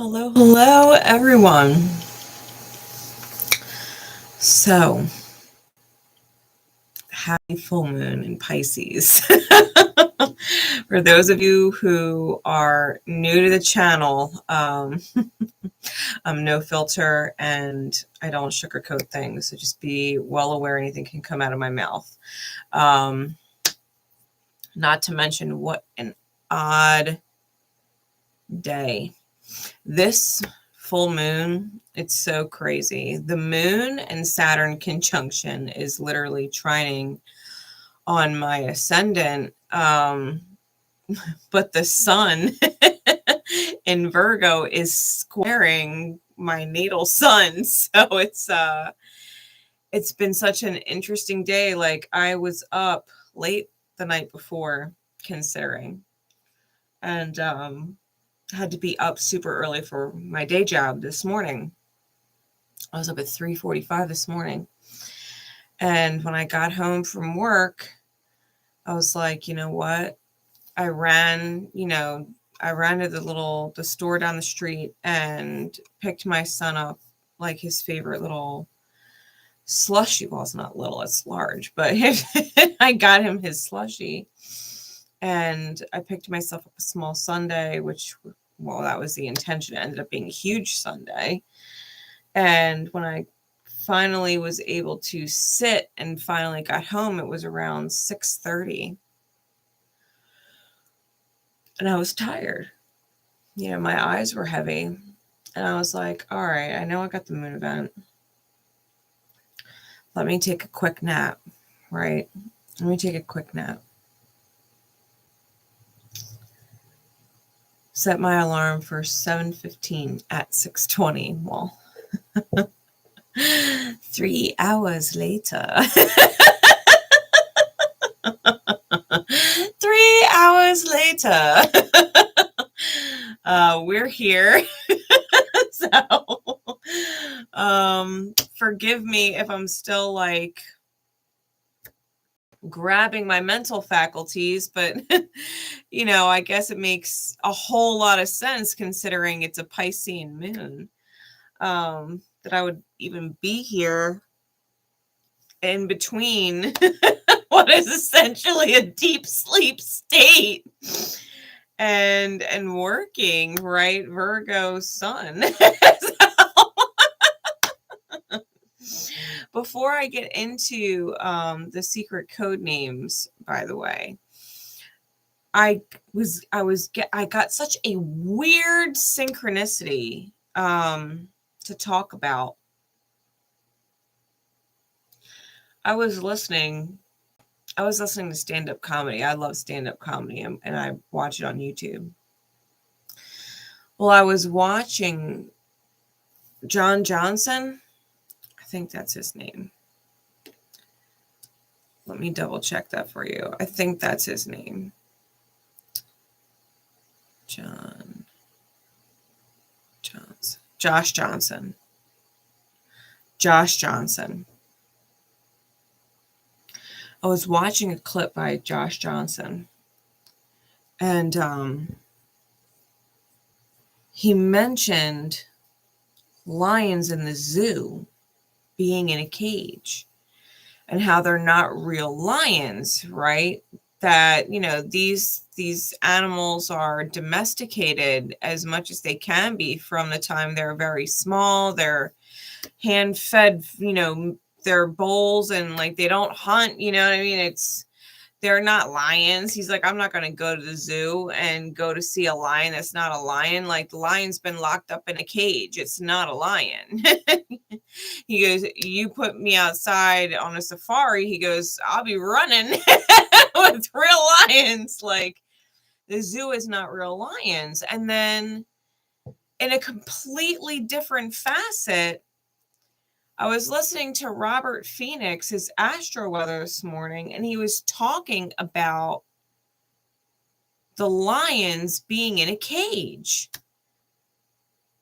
Hello, everyone. So, happy full moon in Pisces. For those of you who are new to the channel, I'm no filter and I don't sugarcoat things. So just be well aware anything can come out of my mouth. Not to mention what an odd day. This full moon, it's so crazy. The moon and Saturn conjunction is literally trining on my ascendant, but the sun in Virgo is squaring my natal sun. So it's been such an interesting day. Like, I was up late the night before considering, and had to be up super early for my day job this morning. I was up at 3:45 this morning. And when I got home from work, I was like, you know what? I ran to the store down the street and picked my son up, like, his favorite little slushie. Well, it's not little, it's large, but I got him his slushie. And I picked myself up a small sundae, which, well, that was the intention. It ended up being a huge sundae. And when I finally was able to sit and finally got home, it was around 6:30. And I was tired. You know, my eyes were heavy. And I was like, all right, I know I got the moon event. Let me take a quick nap, right? Let me take a quick nap. Set my alarm for 7:15 at 6:20. Well, 3 hours later. 3 hours later. We're here. So, forgive me if I'm still like grabbing my mental faculties, but you know, I guess it makes a whole lot of sense considering it's a Piscean moon, that I would even be here in between what is essentially a deep sleep state and working, right? Virgo sun. Before I get into the secret code names, by the way, I got such a weird synchronicity to talk about. I was listening to stand-up comedy. I love stand-up comedy, and I watch it on YouTube. Well, I was watching John Johnson. I think that's his name. Let me double check that for you. I think that's his name. Josh Johnson. I was watching a clip by Josh Johnson, and he mentioned lions in the zoo being in a cage and how they're not real lions, right? That, you know, these animals are domesticated as much as they can be from the time they're very small. They're hand-fed, you know, their bowls, and like they don't hunt, you know what I mean? They're not lions. He's like, I'm not going to go to the zoo and go to see a lion that's not a lion. Like, the lion's been locked up in a cage. It's not a lion. He goes, you put me outside on a safari. He goes, I'll be running with real lions. Like, the zoo is not real lions. And then in a completely different facet, I was listening to Robert Phoenix, his astro weather this morning, and he was talking about the lions being in a cage.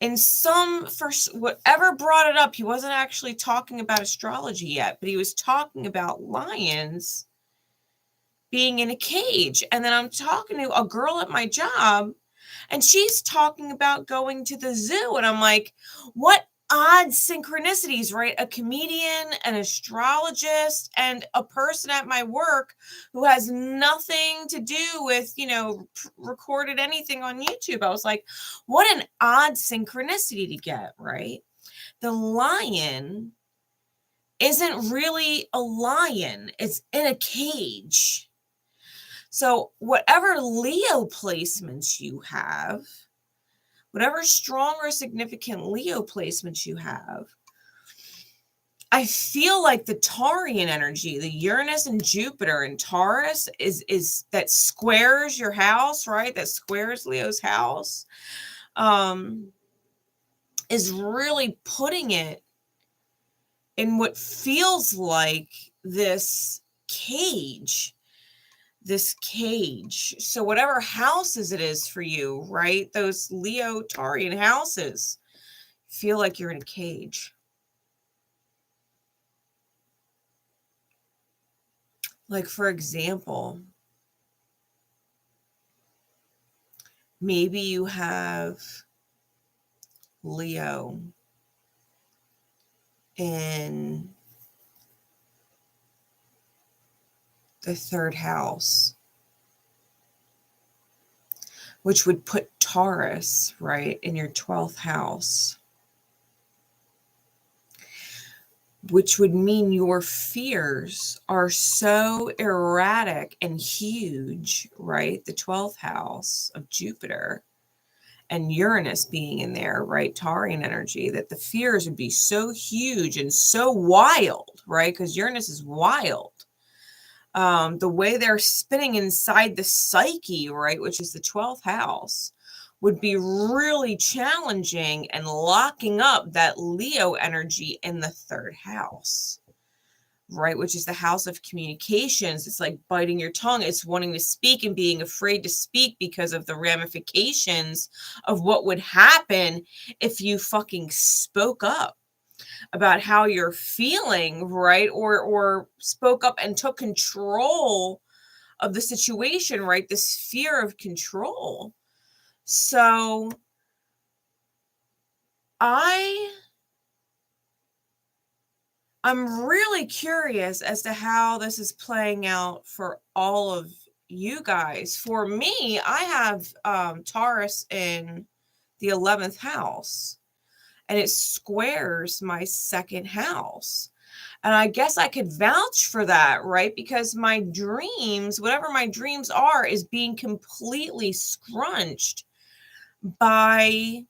And for whatever brought it up, he wasn't actually talking about astrology yet, but he was talking about lions being in a cage. And then I'm talking to a girl at my job And she's talking about going to the zoo. And I'm like, what odd synchronicities, right? A comedian, an astrologist, and a person at my work who has nothing to do with, recorded anything on YouTube. I was like, what an odd synchronicity to get, right? The lion isn't really a lion. It's in a cage. So whatever Leo placements you have, whatever strong or significant Leo placements you have, I feel like the Taurian energy, the Uranus and Jupiter and Taurus is that squares your house, right? That squares Leo's house, is really putting it in what feels like this cage. So whatever houses it is for you, right? Those Leo Taurian houses, feel like you're in a cage. Like, for example, maybe you have Leo in the 3rd house, which would put Taurus, right, in your 12th house, which would mean your fears are so erratic and huge, right? The 12th house of Jupiter and Uranus being in there, right? Taurian energy, that the fears would be so huge and so wild, right? Because Uranus is wild. The way they're spinning inside the psyche, right, which is the 12th house, would be really challenging and locking up that Leo energy in the 3rd house, right, which is the house of communications. It's like biting your tongue. It's wanting to speak and being afraid to speak because of the ramifications of what would happen if you fucking spoke up about how you're feeling, right? Or spoke up and took control of the situation, right? This fear of control. So I'm really curious as to how this is playing out for all of you guys. For me, I have Taurus in the 11th house, and it squares my 2nd house. And I guess I could vouch for that, right? Because my dreams, whatever my dreams are, is being completely scrunched by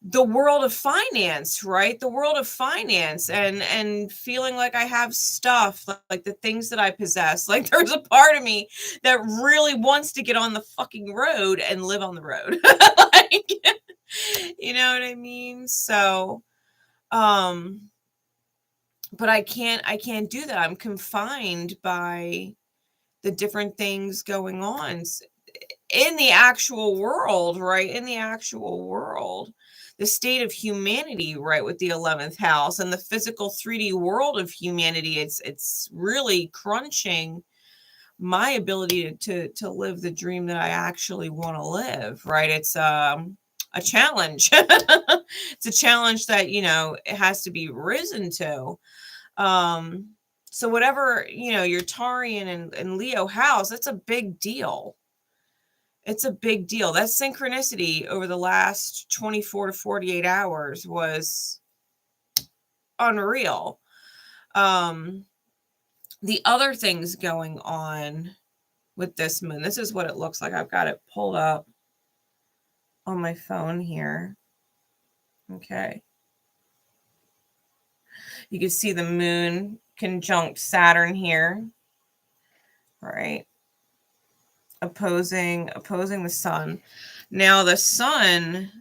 the world of finance, right? The world of finance and feeling like I have stuff, like the things that I possess. Like, there's a part of me that really wants to get on the fucking road and live on the road. Like, you know what I mean? So, but I can't do that. I'm confined by the different things going on in the actual world, right? In the actual world, the state of humanity, right? With the 11th house and the physical 3D world of humanity, it's really crunching my ability to live the dream that I actually want to live, right? It's a challenge. It's a challenge that, it has to be risen to. So whatever, your Taurian and Leo house, that's a big deal. It's a big deal. That synchronicity over the last 24 to 48 hours was unreal. The other things going on with this moon, this is what it looks like. I've got it pulled up on my phone here. Okay. You can see the moon conjunct Saturn here, right? Opposing the sun. Now the sun,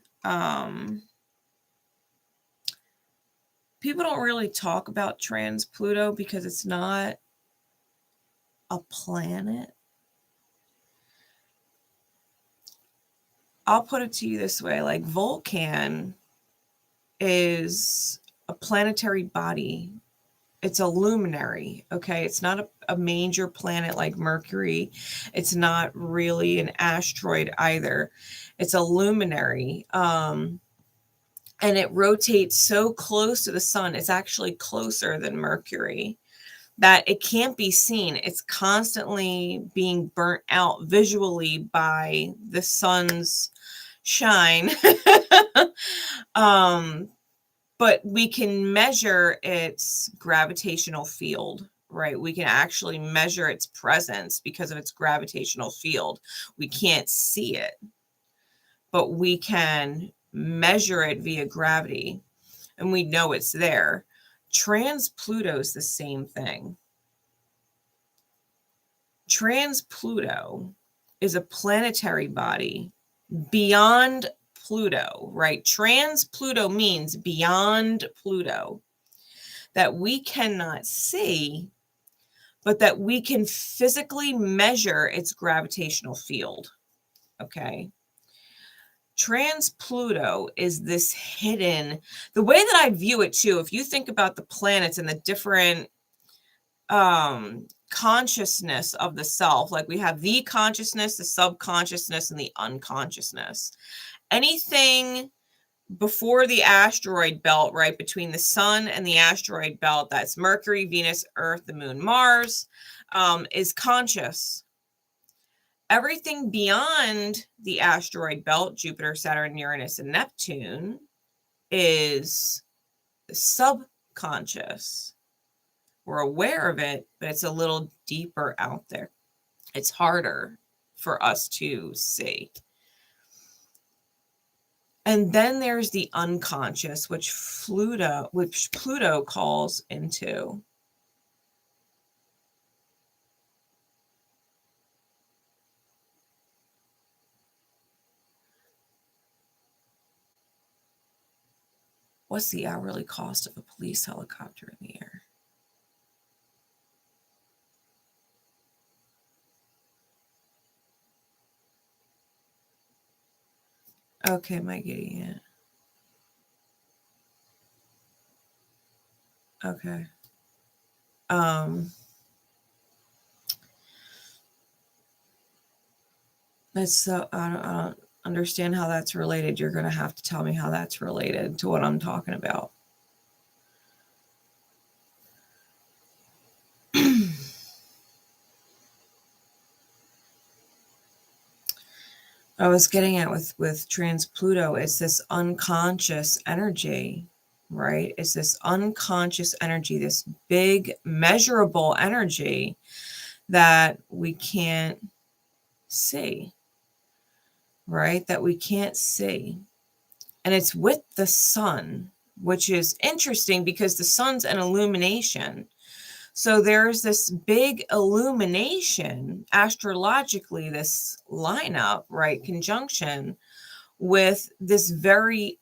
people don't really talk about trans Pluto because it's not a planet. I'll put it to you this way, like Vulcan is a planetary body It's a luminary, okay? It's not a major planet like Mercury. It's not really an asteroid either. It's a luminary. And it rotates so close to the sun. It's actually closer than Mercury that it can't be seen. It's constantly being burnt out visually by the sun's shine. But we can measure its gravitational field, right? We can actually measure its presence because of its gravitational field. We can't see it, but we can measure it via gravity, and we know it's there. Trans-Pluto is the same thing. Trans-Pluto is a planetary body beyond Pluto, right? Trans-Pluto means beyond Pluto, that we cannot see, but that we can physically measure its gravitational field, okay? Trans-Pluto is this hidden, the way that I view it too, if you think about the planets and the different consciousness of the self, like we have the consciousness, the subconsciousness, and the unconsciousness. Anything before the asteroid belt, right, between the sun and the asteroid belt, that's Mercury, Venus, Earth, the moon, Mars, is conscious. Everything beyond the asteroid belt, Jupiter, Saturn, Uranus, and Neptune, is subconscious. We're aware of it, but it's a little deeper out there. It's harder for us to see. And then there's the unconscious, which Pluto calls into. What's the hourly cost of a police helicopter in the air? Okay, my giddy, yeah. Okay. That's so, I don't understand how that's related. You're going to have to tell me how that's related to what I'm talking about. I was getting at with Trans-Pluto, it's this unconscious energy, right? It's this unconscious energy, this big measurable energy that we can't see, right? That we can't see. And it's with the sun, which is interesting because the sun's an illumination. So there's this big illumination astrologically, this lineup, right, conjunction with this very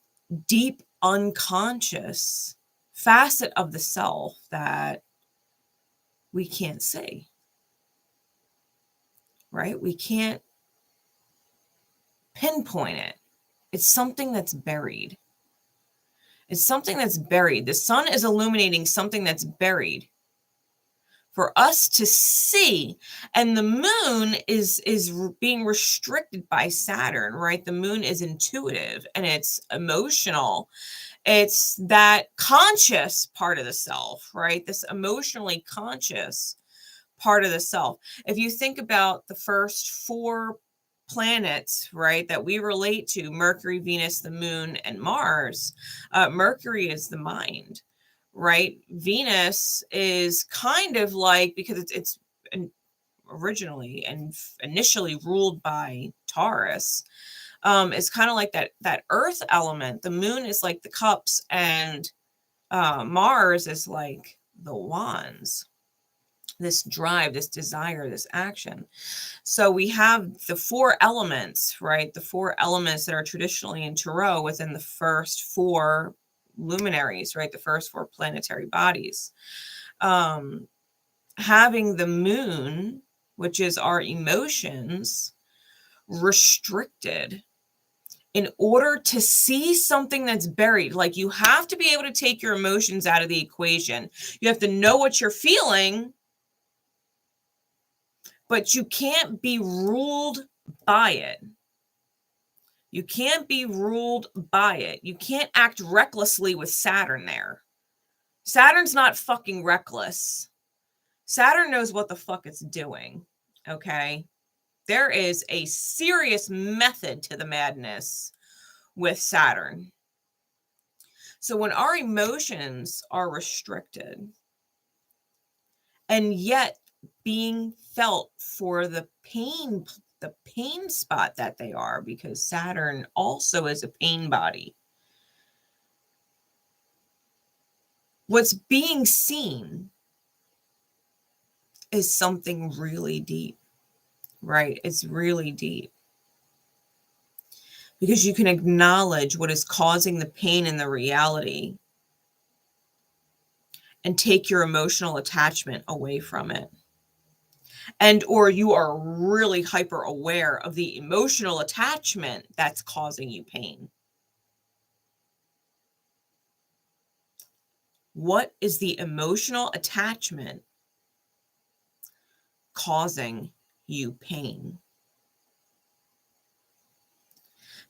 deep unconscious facet of the self that we can't see, right? We can't pinpoint it. It's something that's buried. It's something that's buried. The sun is illuminating something that's buried for us to see. And the moon is being restricted by Saturn, right? The moon is intuitive and it's emotional. It's that conscious part of the self, right? This emotionally conscious part of the self. If you think about the first 4 planets, right, that we relate to, Mercury, Venus, the moon, and Mars, Mercury is the mind. Right? Venus is kind of like, because it's originally and initially ruled by Taurus, it's kind of like that earth element. The moon is like the cups, and Mars is like the wands. This drive, this desire, this action. So we have the 4 elements, right? The 4 elements that are traditionally in Tarot within the first 4 luminaries, right? The first 4 planetary bodies. Having the moon, which is our emotions, restricted in order to see something that's buried. Like, you have to be able to take your emotions out of the equation. You have to know what you're feeling, but you can't be ruled by it. You can't be ruled by it. You can't act recklessly with Saturn there. Saturn's not fucking reckless. Saturn knows what the fuck it's doing, okay? There is a serious method to the madness with Saturn. So when our emotions are restricted and yet being felt for the pain spot that they are, because Saturn also is a pain body, what's being seen is something really deep, right? It's really deep. Because you can acknowledge what is causing the pain in the reality and take your emotional attachment away from it. And or you are really hyper aware of the emotional attachment that's causing you pain. What is the emotional attachment causing you pain?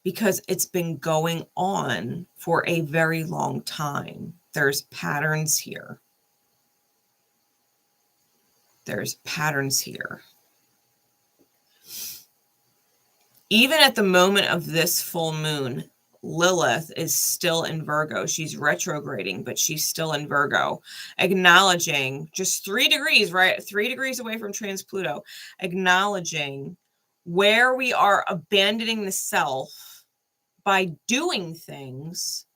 Because it's been going on for a very long time. There's patterns here. There's patterns here. Even at the moment of this full moon, Lilith is still in Virgo. She's retrograding, but she's still in Virgo, acknowledging just 3 degrees, right? 3 degrees away from trans Pluto, acknowledging where we are abandoning the self by doing things,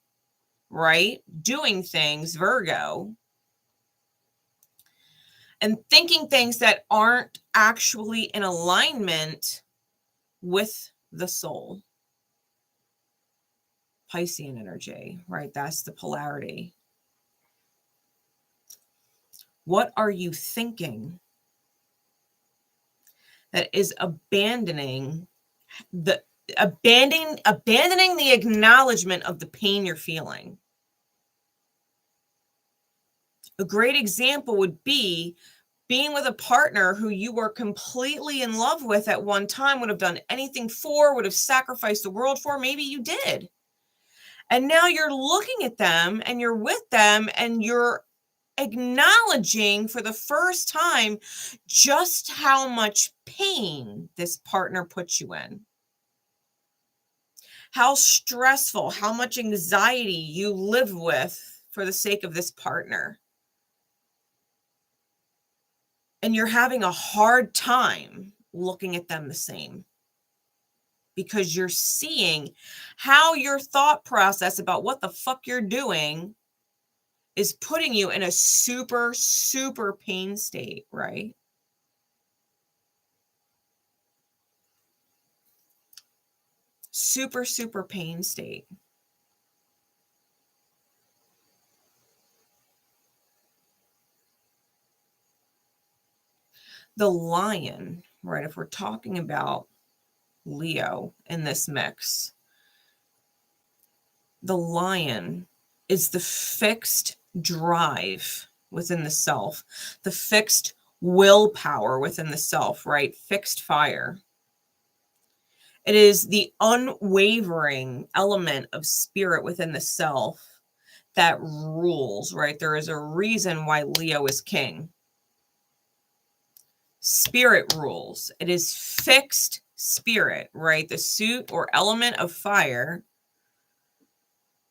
right? Doing things, Virgo, and thinking things that aren't actually in alignment with the soul. Piscean energy, right? That's the polarity. What are you thinking that is abandoning the acknowledgement of the pain you're feeling? A great example would be being with a partner who you were completely in love with at one time, would have done anything for, would have sacrificed the world for. Maybe you did. And now you're looking at them and you're with them and you're acknowledging for the first time just how much pain this partner puts you in. How stressful, how much anxiety you live with for the sake of this partner. And you're having a hard time looking at them the same. Because you're seeing how your thought process about what the fuck you're doing is putting you in a super, super pain state, right? Super, super pain state. The lion, right? If we're talking about Leo in this mix, the lion is the fixed drive within the self, the fixed willpower within the self, right? Fixed fire. It is the unwavering element of spirit within the self that rules, right? There is a reason why Leo is king. Spirit rules. It is fixed spirit, right? The suit or element of fire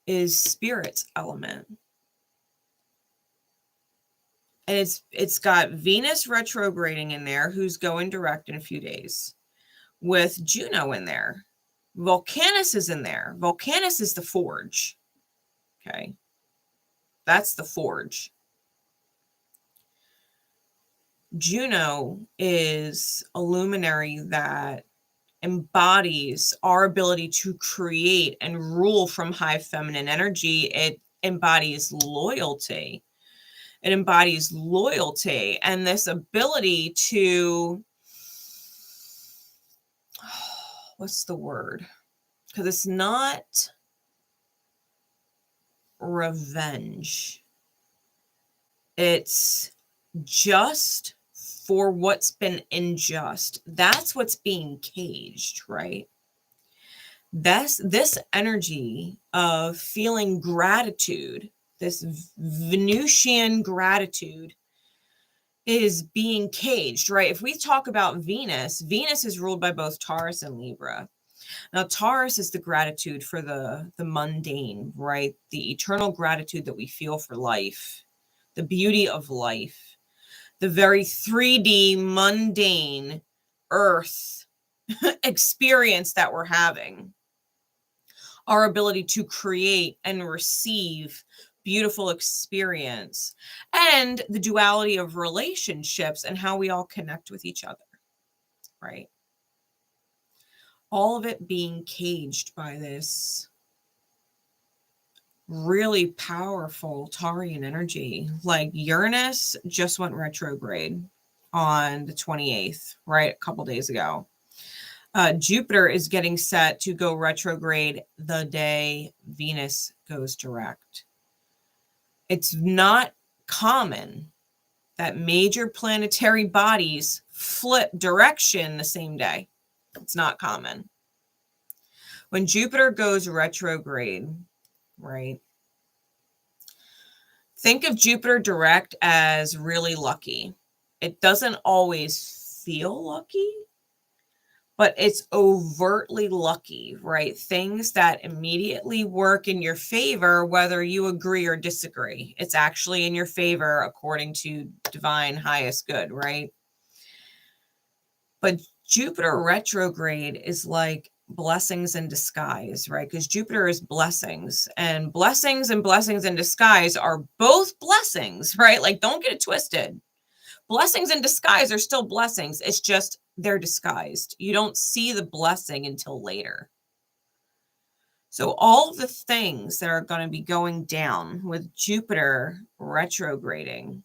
is spirit's element. And it's got Venus retrograding in there, who's going direct in a few days, with Juno in there. Volcanus is in there. Volcanus is the forge. Okay. That's the forge. Juno is a luminary that embodies our ability to create and rule from high feminine energy. It embodies loyalty. It embodies loyalty and this ability to, what's the word? because it's not revenge. It's just for what's been unjust. That's what's being caged, right? This energy of feeling gratitude, this Venusian gratitude, is being caged, right? If we talk about Venus, Venus is ruled by both Taurus and Libra. Now, Taurus is the gratitude for the mundane, right? The eternal gratitude that we feel for life, the beauty of life, the very 3D mundane earth experience that we're having. Our ability to create and receive beautiful experience, and the duality of relationships and how we all connect with each other, right? All of it being caged by this really powerful Taurian energy. Like Uranus just went retrograde on the 28th, right? A couple days ago. Jupiter is getting set to go retrograde the day Venus goes direct. It's not common that major planetary bodies flip direction the same day. It's not common. When Jupiter goes retrograde, right? Think of Jupiter direct as really lucky. It doesn't always feel lucky, but it's overtly lucky, right? Things that immediately work in your favor, whether you agree or disagree. It's actually in your favor according to divine highest good, right? But Jupiter retrograde is like blessings in disguise, right? Because Jupiter is blessings, and blessings in disguise are both blessings, right? Like, don't get it twisted. Blessings in disguise are still blessings. It's just they're disguised. You don't see the blessing until later. So all the things that are going to be going down with Jupiter retrograding,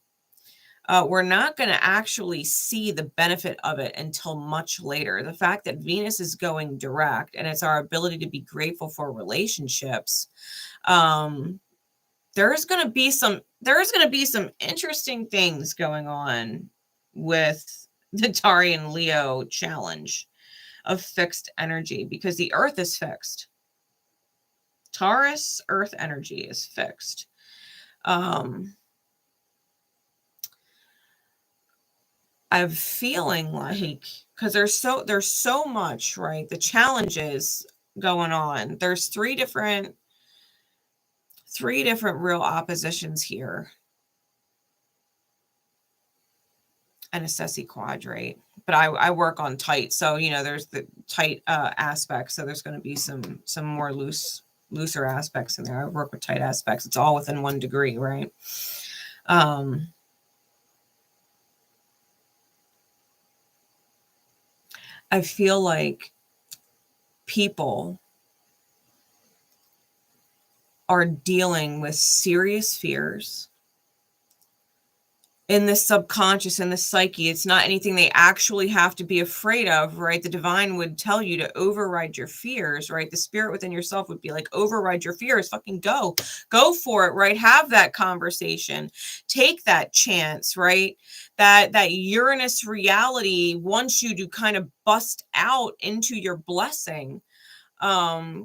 we're not going to actually see the benefit of it until much later. The fact that Venus is going direct, and it's our ability to be grateful for relationships. There's going to be some interesting things going on with the Taurian Leo challenge of fixed energy, because the earth is fixed. Taurus earth energy is fixed. I'm feeling like, because there's so much, right? The challenges going on. There's three different real oppositions here. And a 𝐶𝐶 quadrate, but I work on tight, so there's the tight aspects, so there's going to be some more looser aspects in there. I work with tight aspects. It's all within 1 degree, right? I feel like people are dealing with serious fears in the subconscious, in the psyche. It's not anything they actually have to be afraid of, right? The divine would tell you to override your fears, right? The spirit within yourself would be like, override your fears, fucking go for it, right? Have that conversation, take that chance, right? That Uranus reality wants you to kind of bust out into your blessing,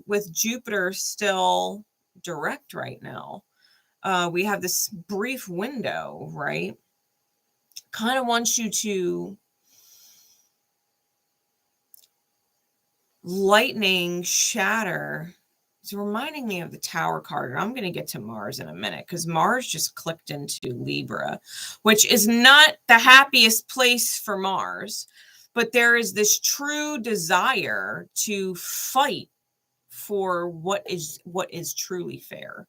with Jupiter still direct right now. We have this brief window, right? Kind of wants you to lightning shatter. It's reminding me of the Tower card. I'm going to get to Mars in a minute, because Mars just clicked into Libra, which is not the happiest place for Mars, but there is this true desire to fight for what is truly fair.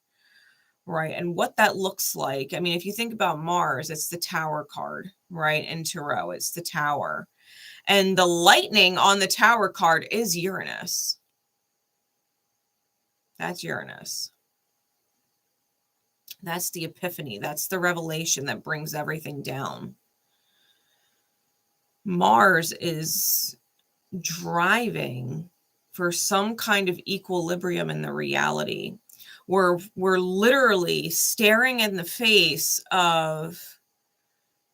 Right. And what that looks like. I mean, if you think about Mars, it's the Tower card, right? In Tarot, it's the Tower. And the lightning on the Tower card is Uranus. That's Uranus. That's the epiphany. That's the revelation that brings everything down. Mars is driving for some kind of equilibrium in the reality. We're literally staring in the face of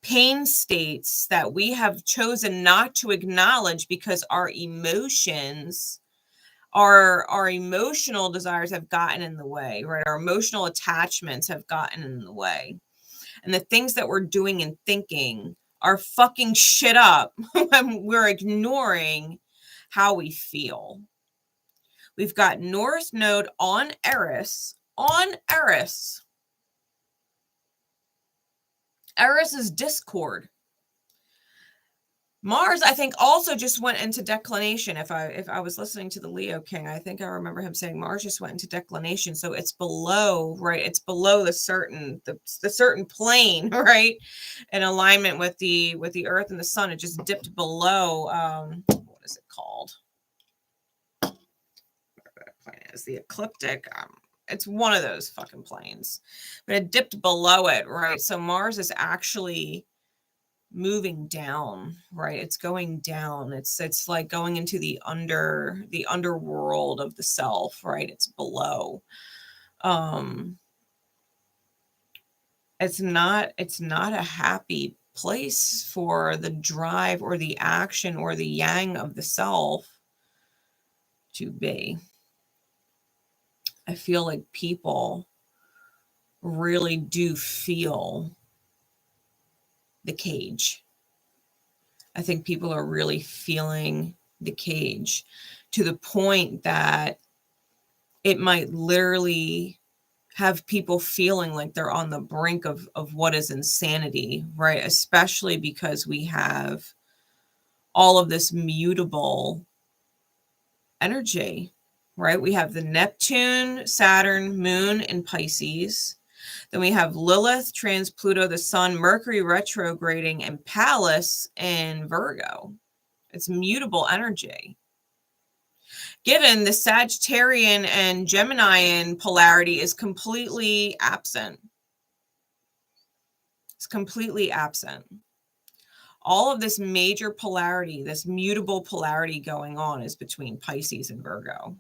pain states that we have chosen not to acknowledge because our emotions, our emotional desires have gotten in the way, right? Our emotional attachments have gotten in the way. And the things that we're doing and thinking are fucking shit up when we're ignoring how we feel. We've got North Node on Eris. On Eris. Eris is discord. Mars, I think, also just went into declination. If I was listening to the Leo King, I think I remember him saying Mars just went into declination. So it's below, right? It's below the certain plane, right? In alignment with the Earth and the Sun. It just dipped below. What is it called? Planet is the ecliptic. It's one of those fucking planes, but it dipped below it, right? So Mars is actually moving down, right? It's going down. It's like going into the underworld of the self, right? It's below. It's not a happy place for the drive or the action or the yang of the self to be. I feel like people really do feel the cage. I think people are really feeling the cage to the point that it might literally have people feeling like they're on the brink of what is insanity, right? Especially because we have all of this mutable energy, right? We have the Neptune, Saturn, Moon in Pisces. Then we have Lilith, trans Pluto, the Sun, Mercury retrograding, and Pallas in Virgo. It's mutable energy. Given the Sagittarian and Geminian polarity is completely absent. It's completely absent. All of this major polarity, this mutable polarity going on is between Pisces and Virgo.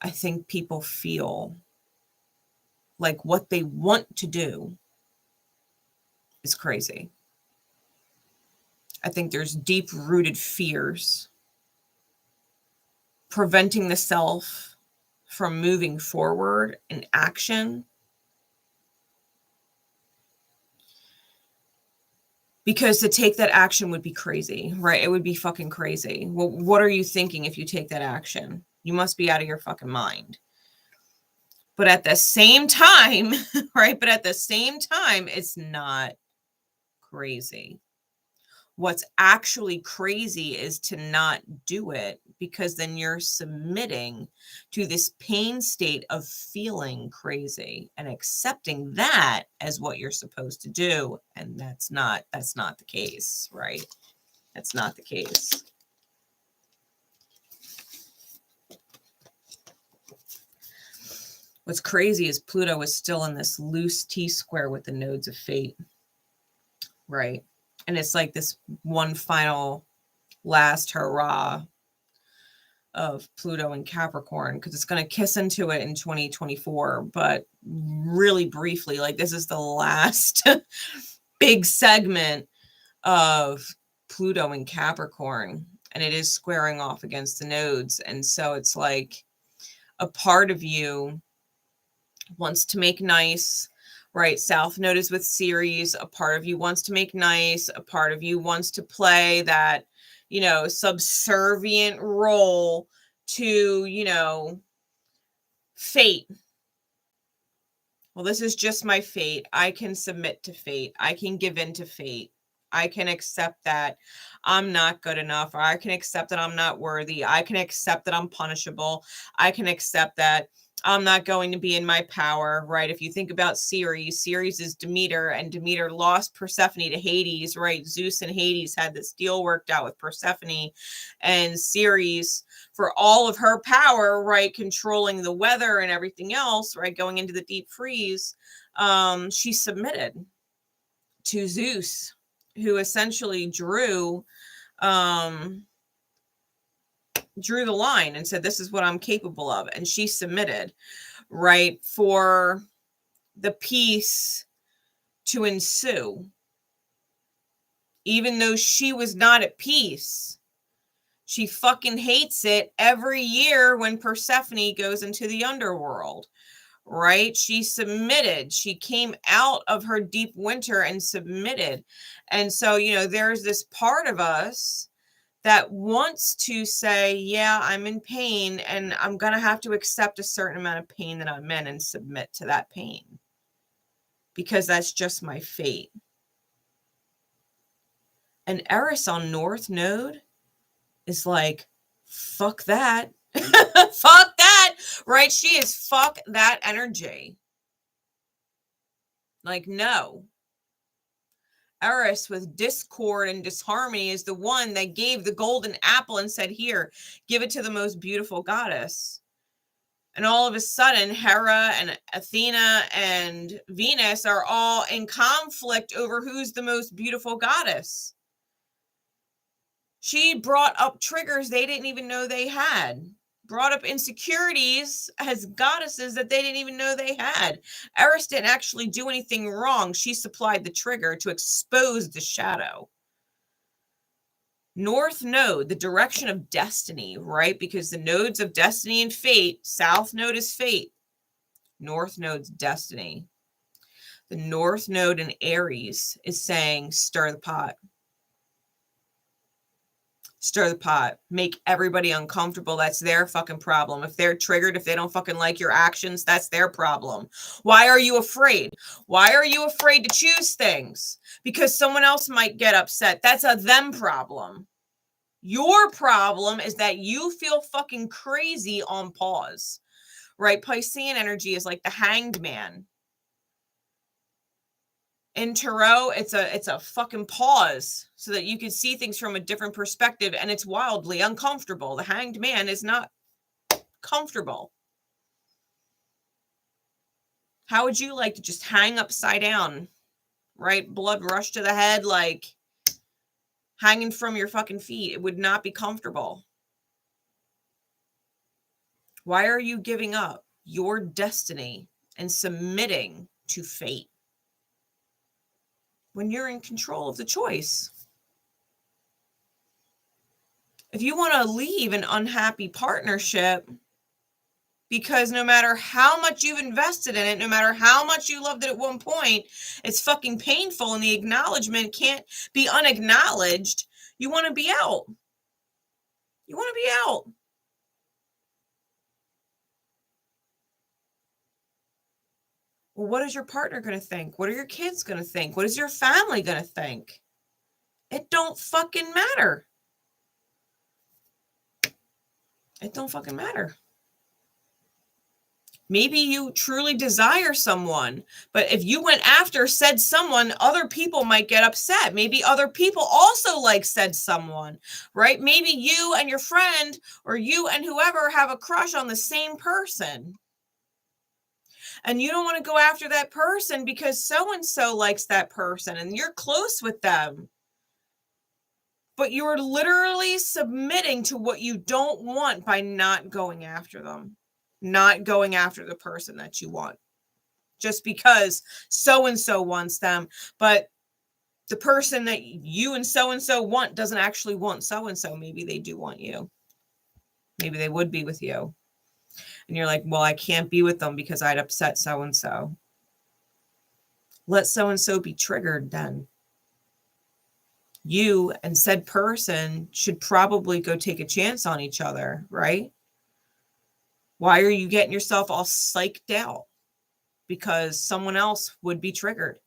I think people feel like what they want to do is crazy. I think there's deep-rooted fears preventing the self from moving forward in action. Because to take that action would be crazy, right? It would be fucking crazy. Well, what are you thinking if you take that action? You must be out of your fucking mind. But at the same time, right? But at the same time, it's not crazy. What's actually crazy is to not do it, because then you're submitting to this pain state of feeling crazy and accepting that as what you're supposed to do. And that's not the case, right? That's not the case. What's crazy is Pluto is still in this loose T-square with the nodes of fate, right? And it's like this one final last hurrah of Pluto and Capricorn, because it's going to kiss into it in 2024. But really briefly, like, this is the last big segment of Pluto and Capricorn, and it is squaring off against the nodes. And so it's like a part of you wants to make nice, right? South Node is with Ceres. A part of you wants to make nice. A part of you wants to play that, you know, subservient role to, you know, fate. Well, this is just my fate. I can submit to fate. I can give in to fate. I can accept that I'm not good enough, or I can accept that I'm not worthy. I can accept that I'm punishable. I can accept that I'm not going to be in my power, right? If you think about Ceres, Ceres is Demeter, and Demeter lost Persephone to Hades, right? Zeus and Hades had this deal worked out with Persephone, and Ceres, for all of her power, right, controlling the weather and everything else, right, going into the deep freeze, she submitted to Zeus, who essentially drew the line and said, this is what I'm capable of. And she submitted, right, for the peace to ensue. Even though she was not at peace, she fucking hates it every year when Persephone goes into the underworld, right? She submitted. She came out of her deep winter and submitted. And so, you know, there's this part of us that wants to say, yeah, I'm in pain and I'm going to have to accept a certain amount of pain that I'm in and submit to that pain because that's just my fate. And Eris on North Node is like, fuck that. Fuck that. Right? She is fuck that energy. Like, no. Eris with discord and disharmony is the one that gave the golden apple and said, here, give it to the most beautiful goddess. And all of a sudden, Hera and Athena and Venus are all in conflict over who's the most beautiful goddess. She brought up triggers they didn't even know they had. Brought up insecurities as goddesses that they didn't even know they had. Eris didn't actually do anything wrong. She supplied the trigger to expose the shadow. North Node, the direction of destiny, right? Because the nodes of destiny and fate, South Node is fate. North Node's destiny. The North Node in Aries is saying, stir the pot. Stir the pot. Make everybody uncomfortable. That's their fucking problem. If they're triggered, if they don't fucking like your actions, that's their problem. Why are you afraid? Why are you afraid to choose things? Because someone else might get upset. That's a them problem. Your problem is that you feel fucking crazy on pause, right? Piscean energy is like the hanged man. In tarot, it's a fucking pause so that you can see things from a different perspective, and it's wildly uncomfortable. The hanged man is not comfortable. How would you like to just hang upside down, right? Blood rush to the head, like hanging from your fucking feet. It would not be comfortable. Why are you giving up your destiny and submitting to fate when you're in control of the choice? If you want to leave an unhappy partnership because no matter how much you've invested in it, no matter how much you loved it at one point, it's fucking painful and the acknowledgement can't be unacknowledged, you want to be out. You want to be out. Well, what is your partner going to think? What are your kids going to think? What is your family going to think? It don't fucking matter. It don't fucking matter. Maybe you truly desire someone, but if you went after said someone, other people might get upset. Maybe other people also like said someone, right? Maybe you and your friend or you and whoever have a crush on the same person. And you don't want to go after that person because so-and-so likes that person and you're close with them. But you're literally submitting to what you don't want by not going after them. Not going after the person that you want just because so-and-so wants them, but the person that you and so-and-so want doesn't actually want so-and-so. Maybe they do want you. Maybe they would be with you. And you're like, well, I can't be with them because I'd upset so-and-so. Let so-and-so be triggered then. You and said person should probably go take a chance on each other, right? Why are you getting yourself all psyched out? Because someone else would be triggered.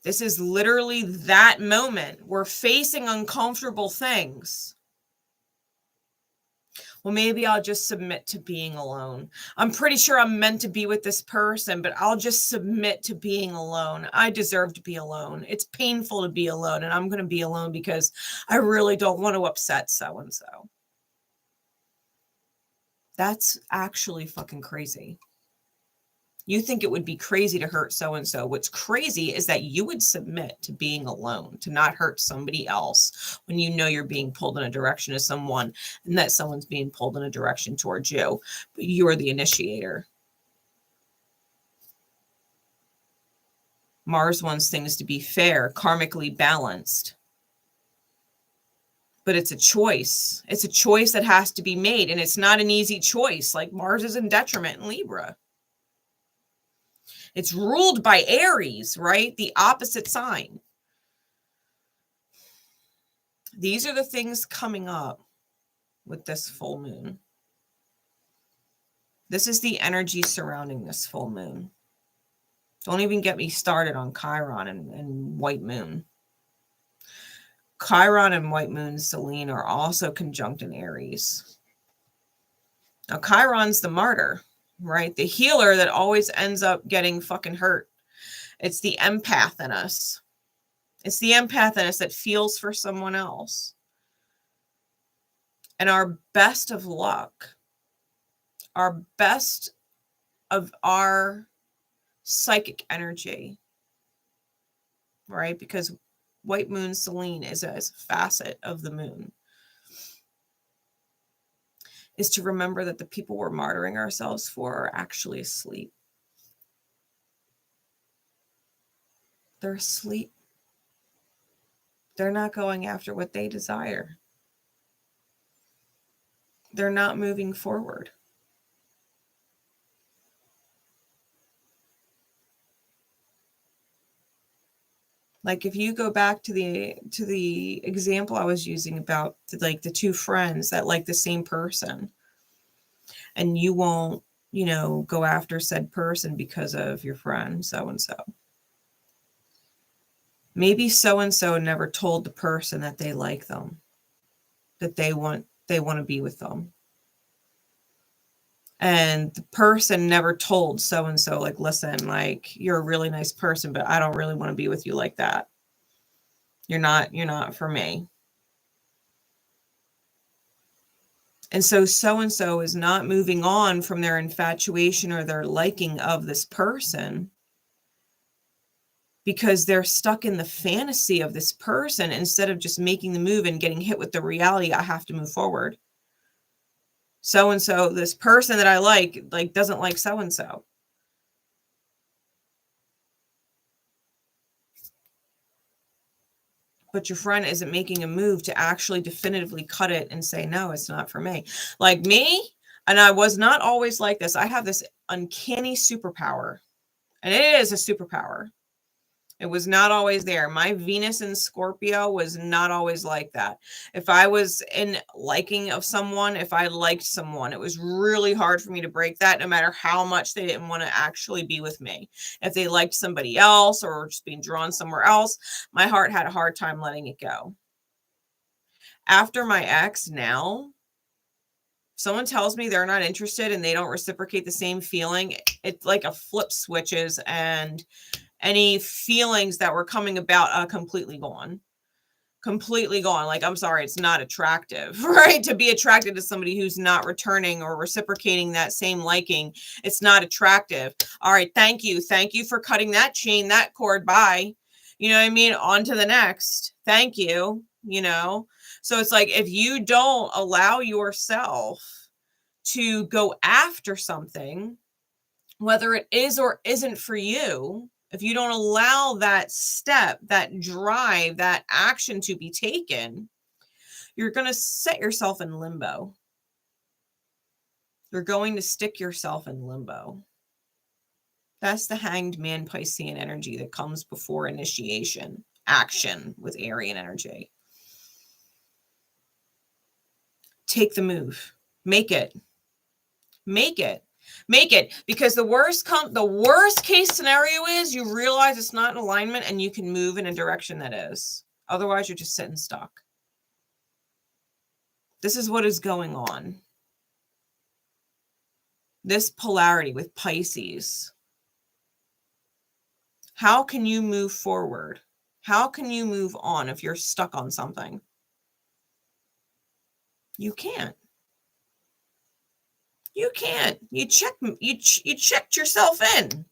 This is literally that moment. We're facing uncomfortable things. Well, maybe I'll just submit to being alone. I'm pretty sure I'm meant to be with this person, but I'll just submit to being alone. I deserve to be alone. It's painful to be alone, and I'm going to be alone because I really don't want to upset so-and-so. That's actually fucking crazy. You think it would be crazy to hurt so-and-so. What's crazy is that you would submit to being alone, to not hurt somebody else when you know you're being pulled in a direction to someone and that someone's being pulled in a direction towards you, but you're the initiator. Mars wants things to be fair, karmically balanced. But it's a choice. It's a choice that has to be made. And it's not an easy choice. Like Mars is in detriment in Libra. It's ruled by Aries, right? The opposite sign. These are the things coming up with this full moon. This is the energy surrounding this full moon. Don't even get me started on Chiron and white moon. Chiron and white moon Selene are also conjunct in Aries. Now, Chiron's the martyr, right? The healer that always ends up getting fucking hurt. It's the empath in us. It's the empath in us that feels for someone else. And our best of luck, our best of our psychic energy, right? Because white moon Selene is a facet of the moon, is to remember that the people we're martyring ourselves for are actually asleep. They're asleep. They're not going after what they desire. They're not moving forward. Like if you go back to the example I was using about like the two friends that like the same person, and you won't, go after said person because of your friend so-and-so. Maybe so-and-so never told the person that they like them, that they want to be with them. And the person never told so-and-so, like, listen, like, you're a really nice person, but I don't really want to be with you like that. You're not for me. And so-and-so is not moving on from their infatuation or their liking of this person because they're stuck in the fantasy of this person instead of just making the move and getting hit with the reality, I have to move forward. So-and-so, this person that I like doesn't like so-and-so. But your friend isn't making a move to actually definitively cut it and say, no, it's not for me. Like me, and I was not always like this. I have this uncanny superpower, and it is a superpower. It was not always there. My Venus in Scorpio was not always like that. If I was in liking of someone, if I liked someone, it was really hard for me to break that no matter how much they didn't want to actually be with me. If they liked somebody else or just being drawn somewhere else, my heart had a hard time letting it go. After my ex now, if someone tells me they're not interested and they don't reciprocate the same feeling, it's like a flip switches and any feelings that were coming about are completely gone. Like, I'm sorry, it's not attractive, right? To be attracted to somebody who's not returning or reciprocating that same liking, it's not attractive. All right, thank you for cutting that chain, that cord, bye. You know what I mean? On to the next. Thank you, So it's like, if you don't allow yourself to go after something, whether it is or isn't for you, if you don't allow that step, that drive, that action to be taken, you're going to set yourself in limbo. You're going to stick yourself in limbo. That's the hanged man Piscean energy that comes before initiation, action with Aryan energy. Take the move. Make it. Because the worst case scenario is you realize it's not in alignment and you can move in a direction that is. Otherwise, you're just sitting stuck. This is what is going on. This polarity with Pisces. How can you move forward? How can you move on if you're stuck on something? You can't. You can't. You checked yourself in.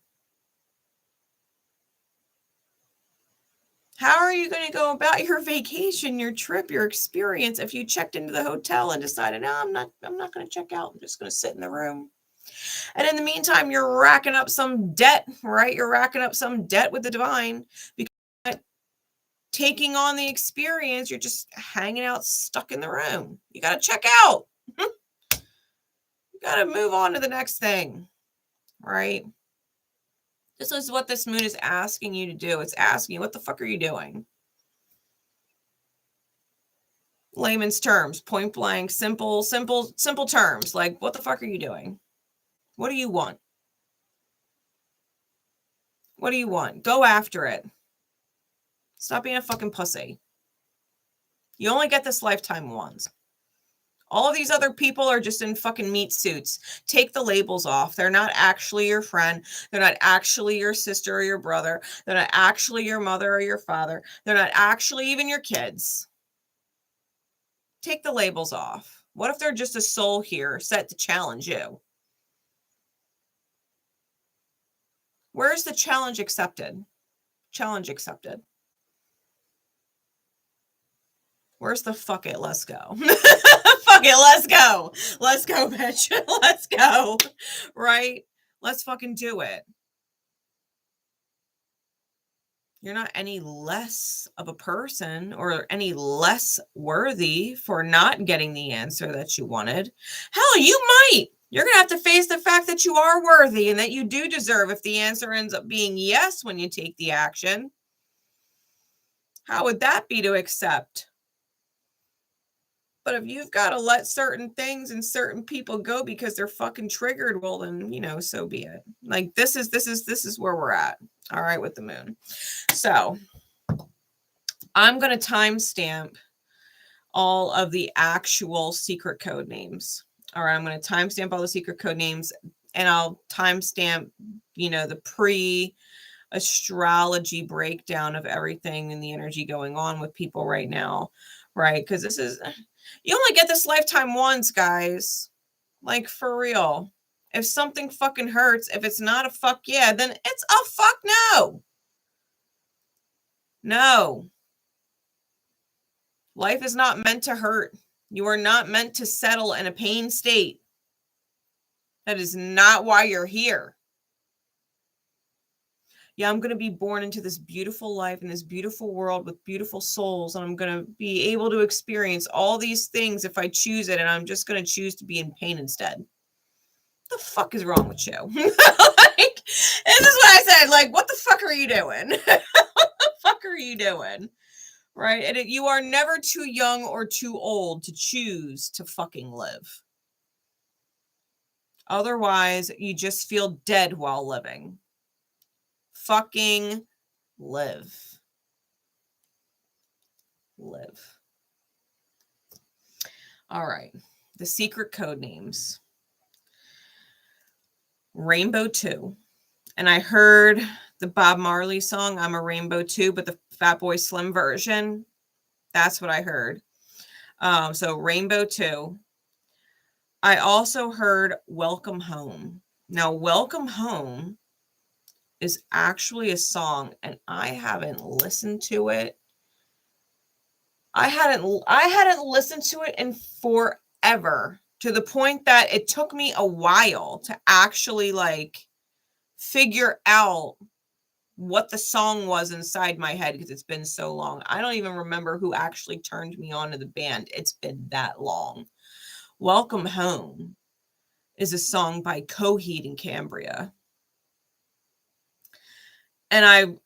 How are you going to go about your vacation, your trip, your experience if you checked into the hotel and decided, no, I'm not going to check out. I'm just going to sit in the room. And in the meantime, you're racking up some debt, right? You're racking up some debt with the divine because you're not taking on the experience. You're just hanging out stuck in the room. You got to check out. You got to move on to the next thing, right? This is what this moon is asking you to do. It's asking you, what the fuck are you doing? Layman's terms, point blank, simple terms. Like, what the fuck are you doing? What do you want? What do you want? Go after it. Stop being a fucking pussy. You only get this lifetime once. All of these other people are just in fucking meat suits. Take the labels off. They're not actually your friend. They're not actually your sister or your brother. They're not actually your mother or your father. They're not actually even your kids. Take the labels off. What if they're just a soul here set to challenge you? Where's the challenge accepted? Challenge accepted. Where's the fuck it? Let's go. Fuck it. Let's go. Let's go, bitch. Let's go. Right? Let's fucking do it. You're not any less of a person or any less worthy for not getting the answer that you wanted. Hell, you might. You're going to have to face the fact that you are worthy and that you do deserve if the answer ends up being yes when you take the action. How would that be to accept? But if you've got to let certain things and certain people go because they're fucking triggered, well then, you know, so be it. Like this is where we're at. All right, with the moon. So I'm going to timestamp all of the actual secret code names. All right, I'm going to timestamp all the secret code names and I'll timestamp, you know, the pre-astrology breakdown of everything and the energy going on with people right now, right? Because this is, you only get this lifetime once, guys. Like, for real. If something fucking hurts, if it's not a fuck yeah, then it's a fuck no. No. Life is not meant to hurt. You are not meant to settle in a pain state. That is not why you're here. Yeah, I'm going to be born into this beautiful life in this beautiful world with beautiful souls. And I'm going to be able to experience all these things if I choose it. And I'm just going to choose to be in pain instead. What the fuck is wrong with you? Like, this is what I said. Like, what the fuck are you doing? What the fuck are you doing? Right? And you are never too young or too old to choose to fucking live. Otherwise, you just feel dead while living. Fucking live. Live. All right. The secret code names. Rainbow 2. And I heard the Bob Marley song, I'm a Rainbow Too, but the Fatboy Slim version. That's what I heard. So Rainbow 2. I also heard Welcome Home. Now, Welcome Home is actually a song, and I haven't listened to it. I hadn't listened to it in forever, to the point that it took me a while to actually like figure out what the song was inside my head because it's been so long. I don't even remember who actually turned me on to the band. It's been that long. Welcome Home is a song by 𝐏𝐫𝐫𝐿. And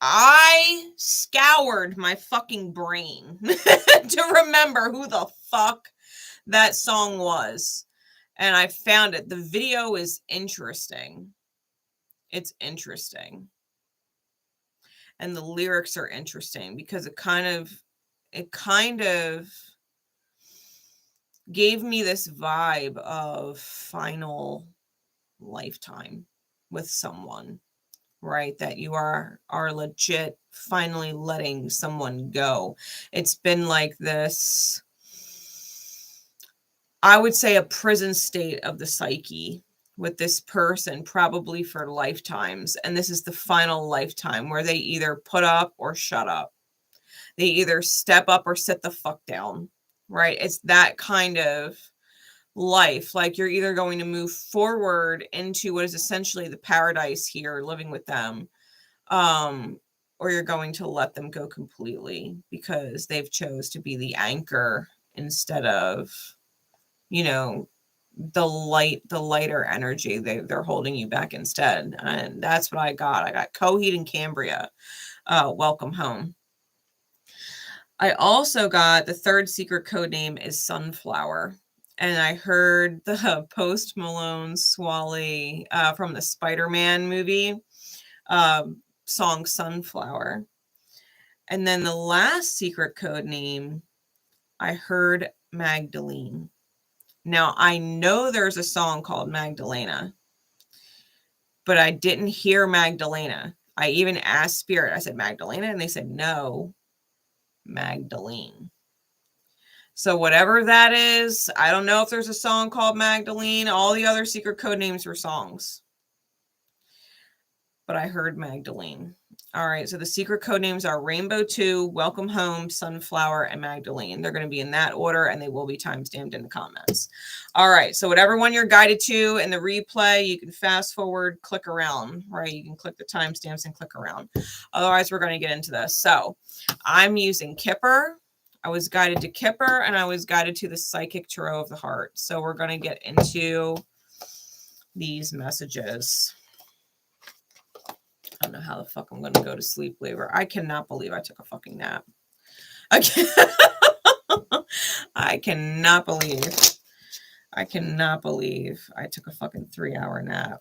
I scoured my fucking brain to remember who the fuck that song was. And I found it. The video is interesting. It's interesting. And the lyrics are interesting because it kind of gave me this vibe of final lifetime with someone, right? That you are legit finally letting someone go. It's been like this I would say a prison state of the psyche with this person, probably for lifetimes. And this is the final lifetime where they either put up or shut up. They either step up or sit the fuck down, right? It's that kind of life. Like you're either going to move forward into what is essentially the paradise here, living with them, or you're going to let them go completely because they've chose to be the anchor instead of, you know, the lighter energy. They're holding you back instead. And that's what I got. I got Coheed and Cambria. Welcome home. I also got the third secret code name is Sunflower. And I heard the Post Malone 𝗬𝗬 from the Spider-Man movie song Sunflower. And then the last secret code name, I heard Magdalene. Now, I know there's a song called Magdalena, but I didn't hear Magdalena. I even asked Spirit, I said, Magdalena? And they said, no, Magdalene. So whatever that is, I don't know if there's a song called Magdalene. All the other secret code names were songs. But I heard Magdalene. All right, so the secret code names are Rainbow 2, Welcome Home, Sunflower, and Magdalene. They're going to be in that order, and they will be timestamped in the comments. All right, so whatever one you're guided to in the replay, you can fast forward, click around, right? You can click the timestamps and click around. Otherwise, we're going to get into this. So I'm using 𝗂𝐽𝐽. I was guided to 𝗂𝐽𝐽, and I was guided to the psychic tarot of the heart. So we're going to get into these messages. I don't know how the fuck I'm going to go to sleep later. I cannot believe I took a fucking nap. I cannot believe I took a fucking 3-hour nap.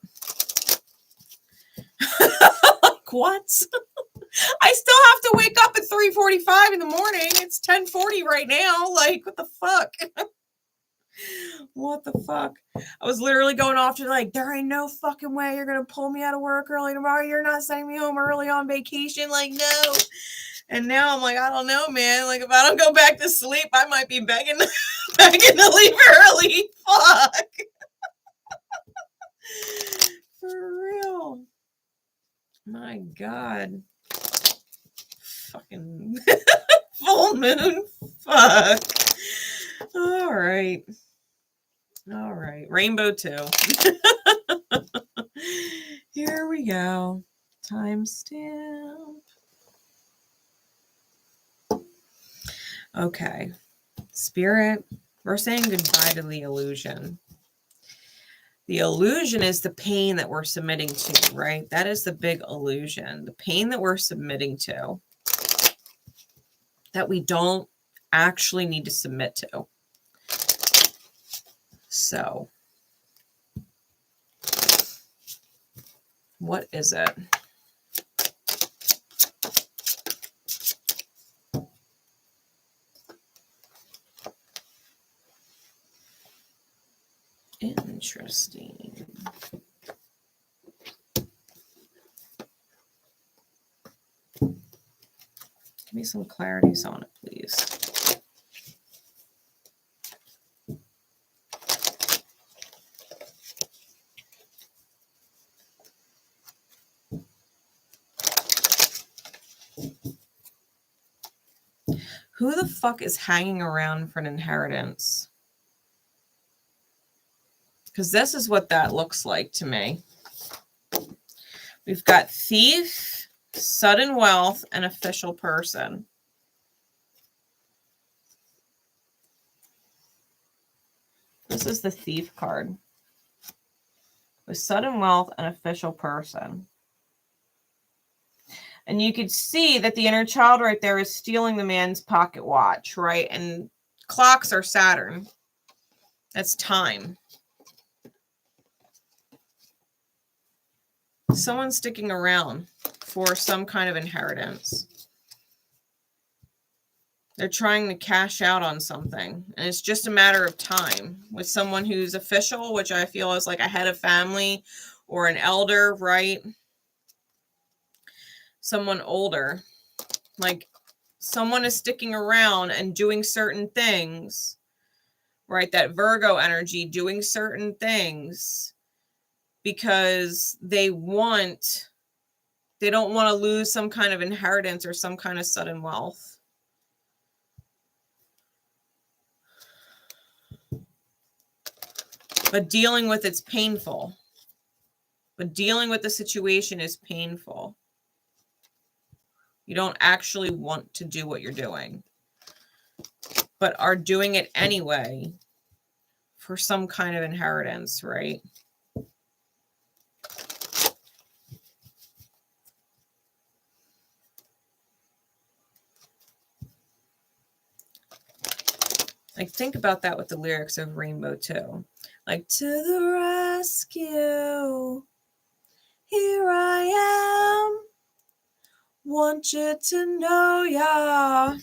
Like, what? I still have to wake up at 3:45 in the morning. It's 10:40 right now. Like, what the fuck? What the fuck? I was literally going off to like, there ain't no fucking way you're going to pull me out of work early tomorrow. You're not sending me home early on vacation. Like, no. And now I'm like, I don't know, man. Like, if I don't go back to sleep, I might be begging to leave early. Fuck. For real. My God. Fucking full moon. Fuck. All right. All right. Rainbow 2. Here we go. Timestamp. Okay. Spirit, we're saying goodbye to the illusion. The illusion is the pain that we're submitting to, right? That is the big illusion. The pain that we're submitting to that we don't actually need to submit to. So, what is it? Interesting. Give me some clarities on it, please. Who the fuck is hanging around for an inheritance? Because this is what that looks like to me. We've got thief, sudden wealth, and official person. This is the thief card. With sudden wealth and official person. And you could see that the inner child right there is stealing the man's pocket watch, right? And clocks are Saturn. That's time. Someone's sticking around for some kind of inheritance. They're trying to cash out on something. And it's just a matter of time. With someone who's official, which I feel is like a head of family or an elder, right? Someone older. Like someone is sticking around and doing certain things right? That Virgo energy doing certain things because they don't want to lose some kind of inheritance or some kind of sudden wealth. But dealing with it's painful. But dealing with the situation is painful. You don't actually want to do what you're doing, but are doing it anyway for some kind of inheritance, right? Like, think about that with the lyrics of Rainbow too. Like, to the rescue, here I am, want you to know, ya.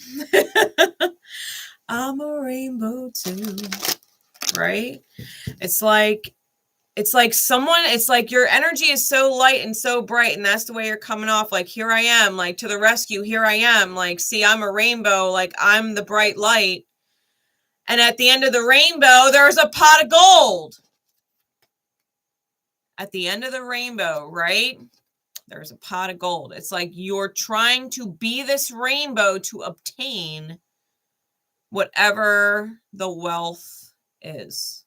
I'm a rainbow too, right? It's like your energy is so light and so bright, and that's the way you're coming off. Like, here I am, like, to the rescue, here I am. Like, see, I'm a rainbow, like, I'm the bright light. And at the end of the rainbow, there's a pot of gold. At the end of the rainbow, right? There's a pot of gold. It's like you're trying to be this rainbow to obtain whatever the wealth is.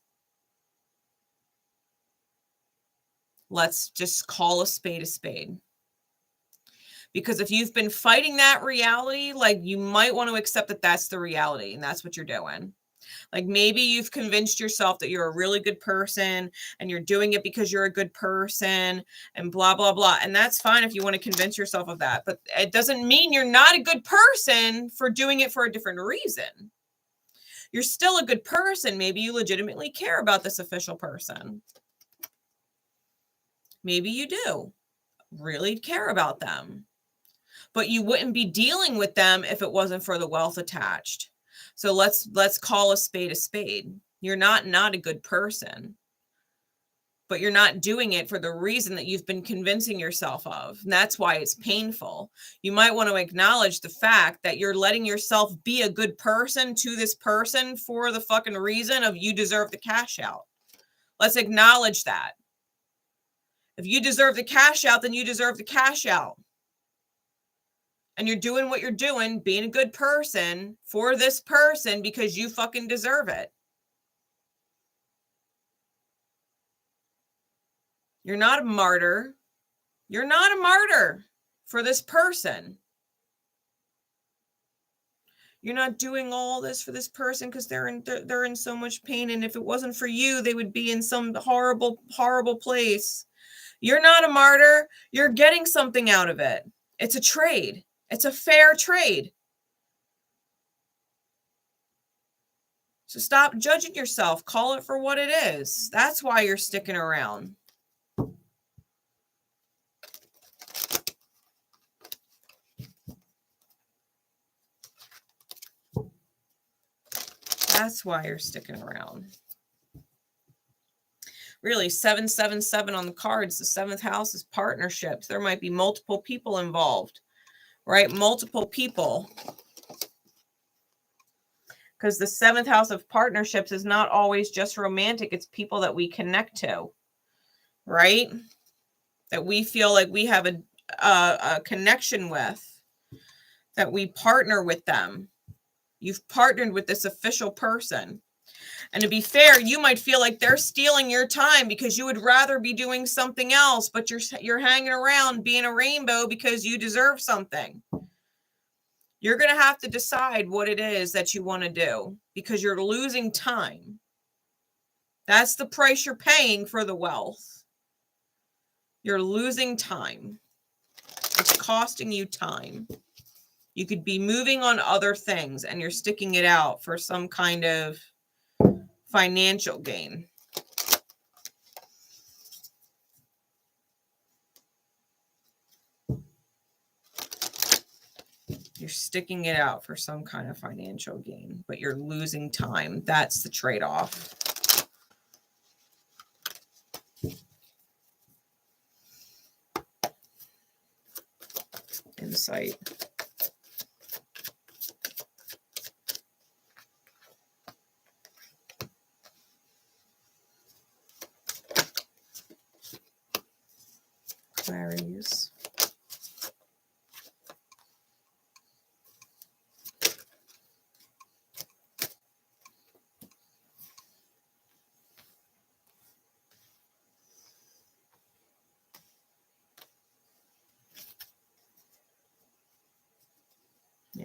Let's just call a spade a spade. Because if you've been fighting that reality, like, you might want to accept that that's the reality and that's what you're doing. Like, maybe you've convinced yourself that you're a really good person and you're doing it because you're a good person and blah, blah, blah. And that's fine if you want to convince yourself of that. But it doesn't mean you're not a good person for doing it for a different reason. You're still a good person. Maybe you legitimately care about this official person. Maybe you do really care about them. But you wouldn't be dealing with them if it wasn't for the wealth attached. So let's call a spade a spade. You're not a good person, but you're not doing it for the reason that you've been convincing yourself of. And that's why it's painful. You might want to acknowledge the fact that you're letting yourself be a good person to this person for the fucking reason of you deserve the cash out. Let's acknowledge that. If you deserve the cash out, then you deserve the cash out. And you're doing what you're doing, being a good person for this person because you fucking deserve it. You're not a martyr. You're not a martyr for this person. You're not doing all this for this person because they're in so much pain. And if it wasn't for you, they would be in some horrible, horrible place. You're not a martyr. You're getting something out of it. It's a trade. It's a fair trade. So stop judging yourself. Call it for what it is. That's why you're sticking around. That's why you're sticking around. Really, 777 on the cards. The seventh house is partnerships. There might be multiple people involved, right? Multiple people. Because the seventh house of partnerships is not always just romantic. It's people that we connect to, right? That we feel like we have a connection with, that we partner with them. You've partnered with this official person. And to be fair, you might feel like they're stealing your time because you would rather be doing something else, but you're hanging around being a rainbow because you deserve something. You're going to have to decide what it is that you want to do because you're losing time. That's the price you're paying for the wealth. You're losing time. It's costing you time. You could be moving on other things and you're sticking it out for some kind of financial gain. You're sticking it out for some kind of financial gain, but you're losing time. That's the trade-off. Insight.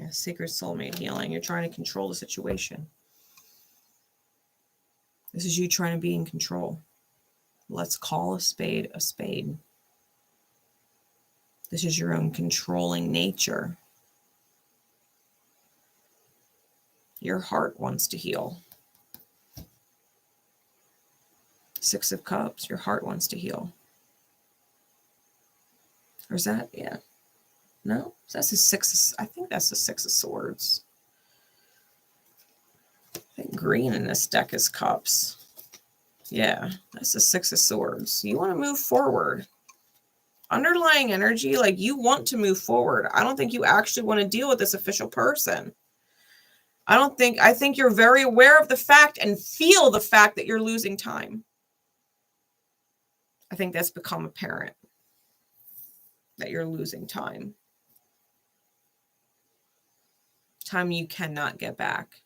Yeah, sacred soulmate healing. You're trying to control the situation. This is you trying to be in control. Let's call a spade a spade. This is your own controlling nature. Your heart wants to heal. Six of Cups, your heart wants to heal. Or is that, yeah. No, that's a six. I think that's the Six of Swords. I think green in this deck is Cups. Yeah, that's the Six of Swords. You want to move forward. Underlying energy, like you want to move forward. I don't think you actually want to deal with this official person. I think you're very aware of the fact and feel the fact that you're losing time. I think that's become apparent that you're losing time. Time you cannot get back.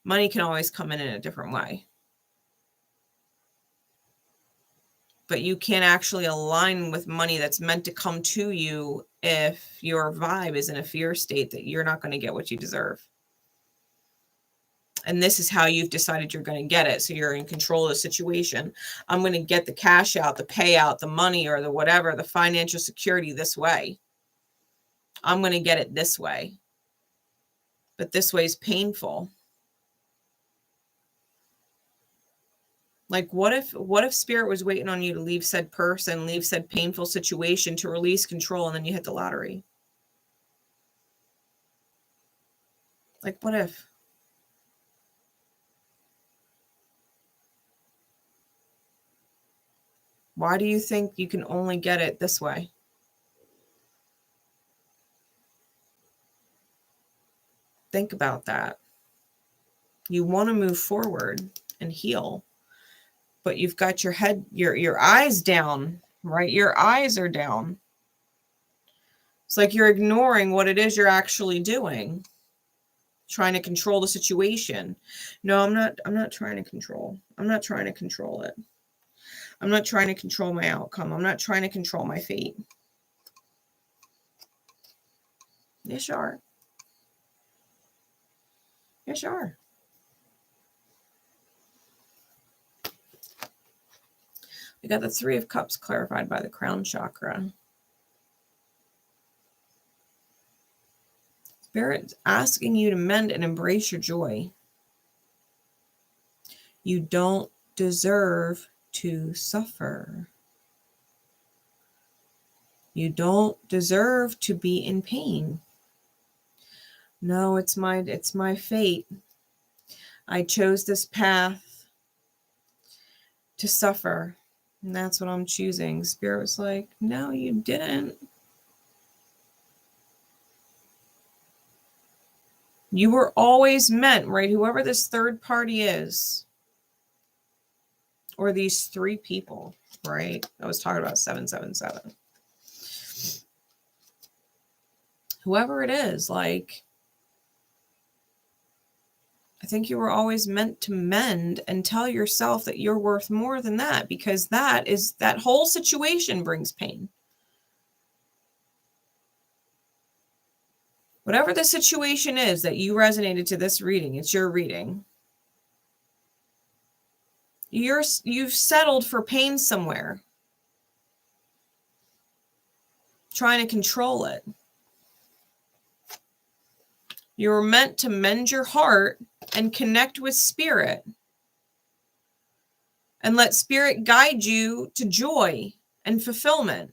Money can always come in a different way. But you can't actually align with money that's meant to come to you if your vibe is in a fear state that you're not going to get what you deserve. And this is how you've decided you're going to get it. So you're in control of the situation. I'm going to get the cash out, the payout, the money, or the whatever, the financial security this way. I'm going to get it this way. But this way is painful. Like, what if Spirit was waiting on you to leave said person, leave said painful situation to release control, and then you hit the lottery? Like, what if? Why do you think you can only get it this way? Think about that. You want to move forward and heal, but you've got your head, your eyes down, right? Your eyes are down. It's like you're ignoring what it is you're actually doing, trying to control the situation. No, I'm not trying to control. I'm not trying to control it. I'm not trying to control my outcome. I'm not trying to control my fate. Yes, you are. Yes, you are. We got the Three of Cups clarified by the crown chakra. Spirit's asking you to mend and embrace your joy. You don't deserve to suffer. You don't deserve to be in pain. No, it's my fate. I chose this path to suffer, and that's what I'm choosing. Spirit was like, no, you didn't. You were always meant, right? Whoever this third party is, or these three people, right? I was talking about 777. Whoever it is, like, I think you were always meant to mend and tell yourself that you're worth more than that, because that whole situation brings pain. Whatever the situation is that you resonated to this reading, it's your reading. You've settled for pain somewhere, trying to control it. You were meant to mend your heart and connect with Spirit and let Spirit guide you to joy and fulfillment,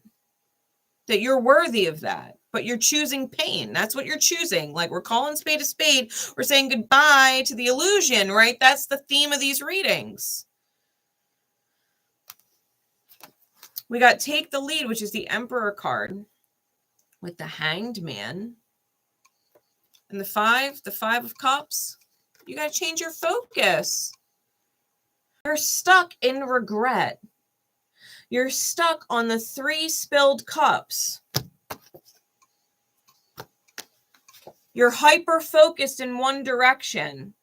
that you're worthy of that, but you're choosing pain. That's what you're choosing. Like, we're calling spade a spade. We're saying goodbye to the illusion, right? That's the theme of these readings. We got Take the Lead, which is the Emperor card with the Hanged Man. And the Five of Cups. You got to change your focus. You're stuck in regret. You're stuck on the 3 spilled cups. You're hyper-focused in one direction.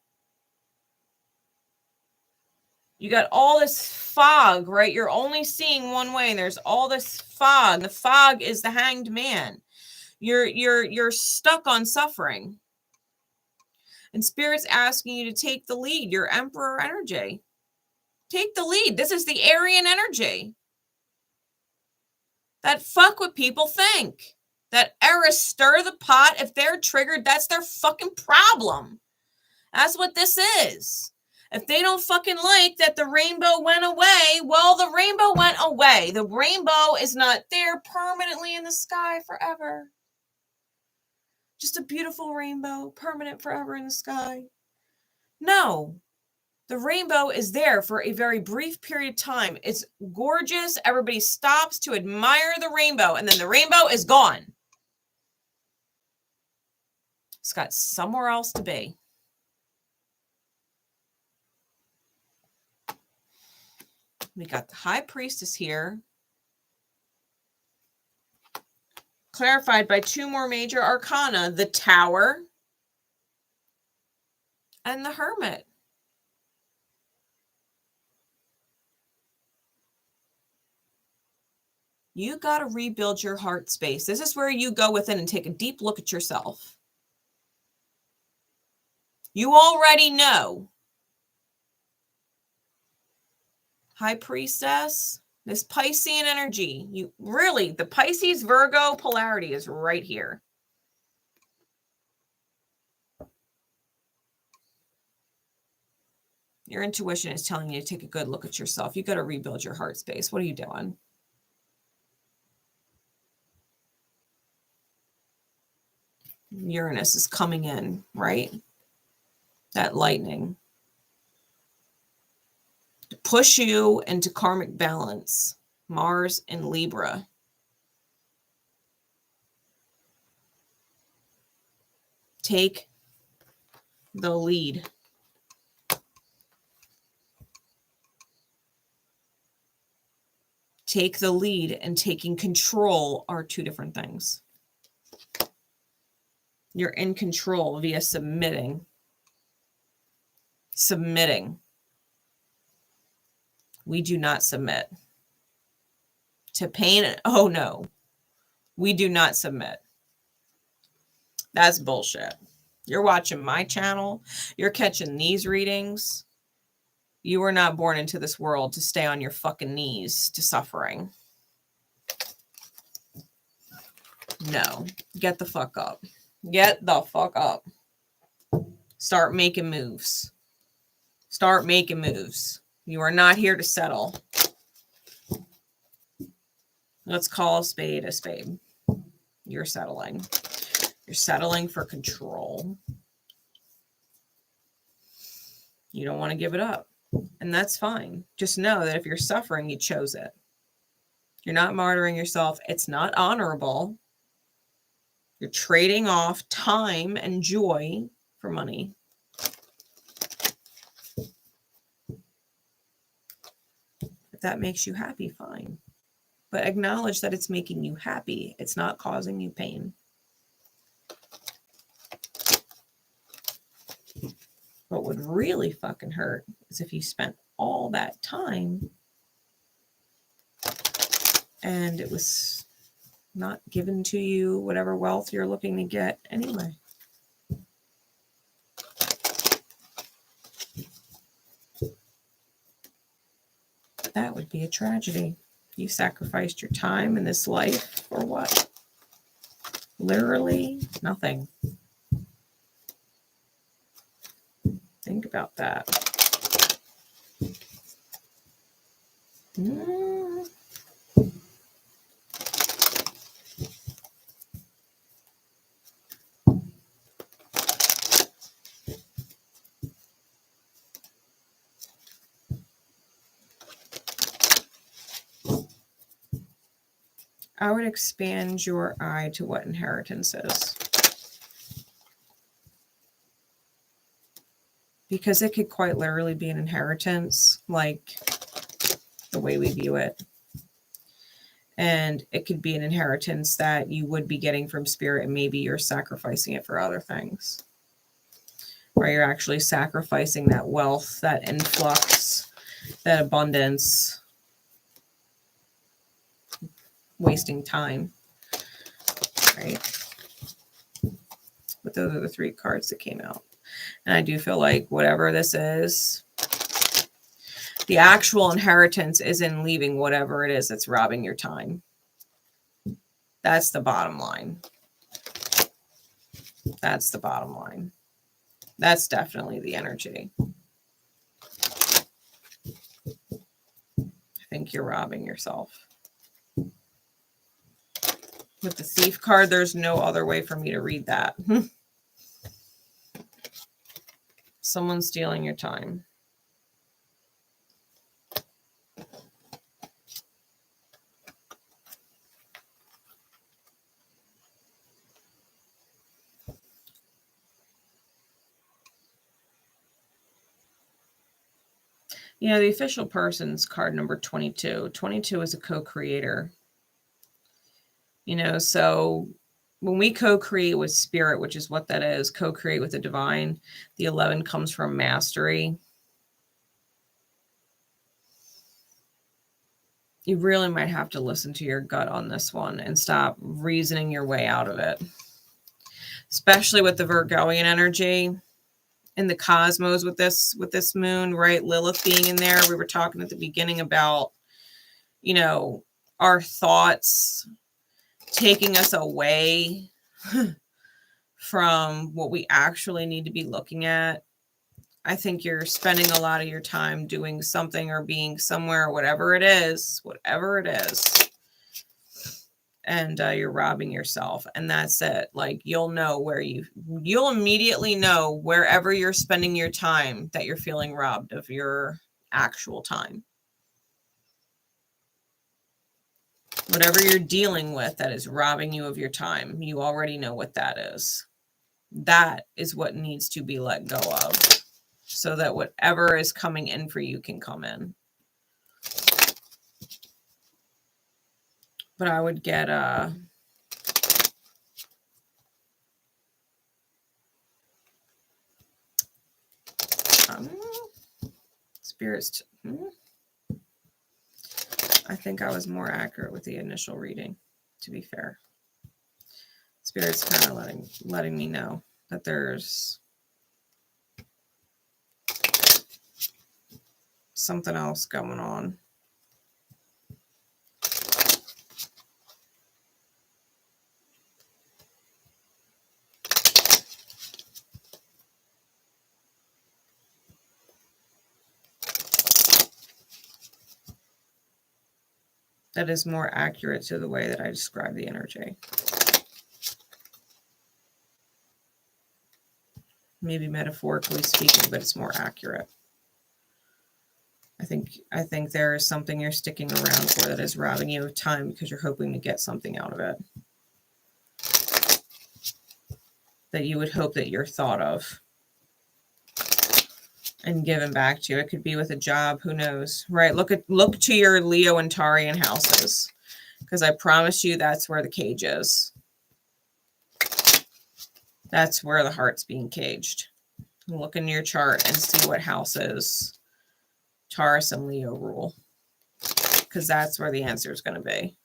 You got all this fog, right? You're only seeing one way, and there's all this fog. The fog is the Hanged Man. You're stuck on suffering. And Spirit's asking you to take the lead, your Emperor energy. Take the lead. This is the Aryan energy. That fuck what people think. That era stir the pot. If they're triggered, that's their fucking problem. That's what this is. If they don't fucking like that the rainbow went away, well, the rainbow went away. The rainbow is not there permanently in the sky forever. Just a beautiful rainbow, permanent forever in the sky. No, the rainbow is there for a very brief period of time. It's gorgeous. Everybody stops to admire the rainbow, and then the rainbow is gone. It's got somewhere else to be. We got the High Priestess here. Clarified by two more major arcana, the Tower and the Hermit. You got to rebuild your heart space. This is where you go within and take a deep look at yourself. You already know. High Priestess, this Piscean energy, you really, the Pisces Virgo polarity is right here. Your intuition is telling you to take a good look at yourself. You got to rebuild your heart space. What are you doing? Uranus is coming in, right? That lightning. To push you into karmic balance. Mars and Libra. Take the lead. Take the lead and taking control are two different things. You're in control via submitting. Submitting. We do not submit. To pain, oh no. We do not submit. That's bullshit. You're watching my channel. You're catching these readings. You were not born into this world to stay on your fucking knees to suffering. No. Get the fuck up. Get the fuck up. Start making moves. Start making moves. You are not here to settle. Let's call a spade a spade. You're settling. You're settling for control. You don't want to give it up. And that's fine. Just know that if you're suffering, you chose it. You're not martyring yourself. It's not honorable. You're trading off time and joy for money. If that makes you happy, fine. But acknowledge that it's making you happy. It's not causing you pain. What would really fucking hurt is if you spent all that time and it was not given to you whatever wealth you're looking to get anyway. That would be a tragedy. You sacrificed your time in this life for what? Literally nothing. Think about that. I would expand your eye to what inheritance is. Because it could quite literally be an inheritance, like the way we view it. And it could be an inheritance that you would be getting from spirit, and maybe you're sacrificing it for other things. Or you're actually sacrificing that wealth, that influx, that abundance, wasting time, right? But those are the 3 cards that came out. And I do feel like whatever this is, the actual inheritance is in leaving whatever it is that's robbing your time. That's the bottom line. That's the bottom line. That's definitely the energy. I think you're robbing yourself. With the Thief card, there's no other way for me to read that. Someone's stealing your time. You know, the official person's card number 22. 22 is a co-creator. You know, so when we co-create with spirit, which is what that is, co-create with the divine, the 11 comes from mastery. You really might have to listen to your gut on this one and stop reasoning your way out of it. Especially with the Virgoian energy in the cosmos with this moon, right? Lilith being in there. We were talking at the beginning about, you know, our thoughts taking us away from what we actually need to be looking at. I think you're spending a lot of your time doing something or being somewhere, whatever it is, and you're robbing yourself. And that's it. Like, you'll know where you'll immediately know wherever you're spending your time that you're feeling robbed of your actual time. Whatever you're dealing with that is robbing you of your time, you already know what that is. That is what needs to be let go of, so that whatever is coming in for you can come in. But I would get spirits. I think I was more accurate with the initial reading, to be fair. Spirit's kind of letting me know that there's something else going on. That is more accurate to the way that I describe the energy. Maybe metaphorically speaking, but it's more accurate. I think there is something you're sticking around for that is robbing you of time because you're hoping to get something out of it. That you would hope that you're thought of and given back to you. It could be with a job, who knows, right? Look to your Leo and Taurian houses, because I promise you that's where the cage is. That's where the heart's being caged. Look in your chart and see what houses Taurus and Leo rule, because that's where the answer is going to be.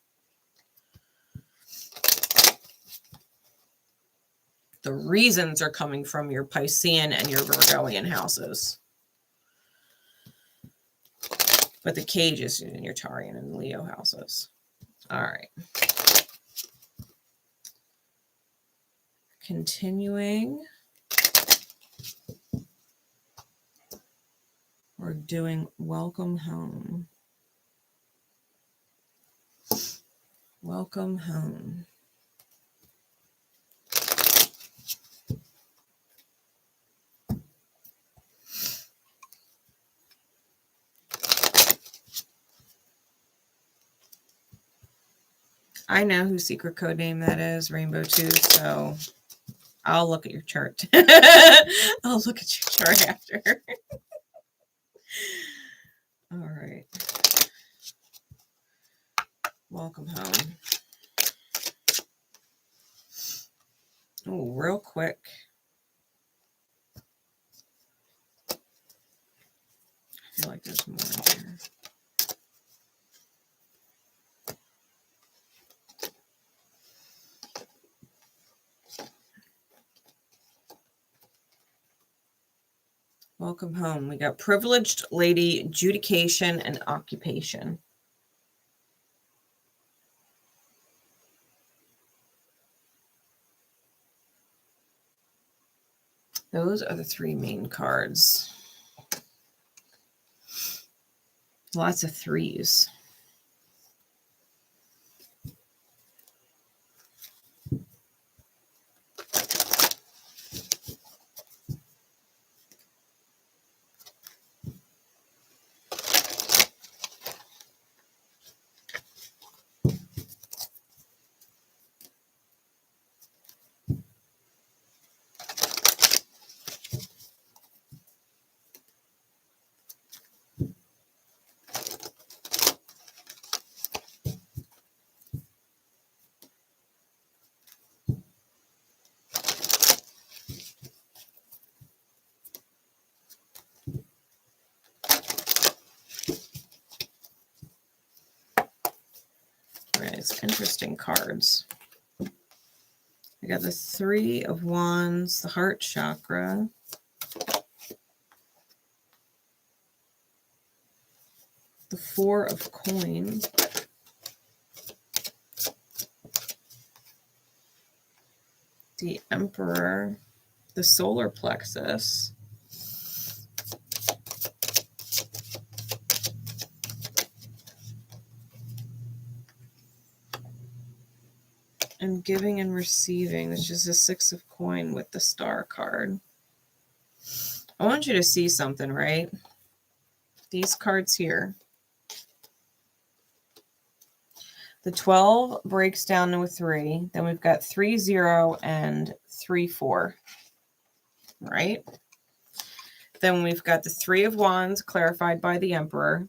The reasons are coming from your Piscean and your Virgoian houses. But the cage is in your Taurian and Leo houses. All right. Continuing. We're doing Welcome Home. Welcome Home. I know whose secret code name that is, Rainbow 2, so I'll look at your chart. I'll look at your chart after. All right. Welcome home. Oh, real quick. I feel like there's more in here. Welcome home. We got privileged lady, adjudication, and occupation. Those are the three main cards. Lots of threes. It's interesting cards. I got the Three of Wands, the heart chakra, the Four of Coins, the Emperor, the solar plexus, and giving and receiving, which is the Six of Coin with the Star card. I want you to see something, right? These cards here. The 12 breaks down to a 3. Then we've got 3, 0, and 3, 4. Right? Then we've got the Three of Wands clarified by the Emperor.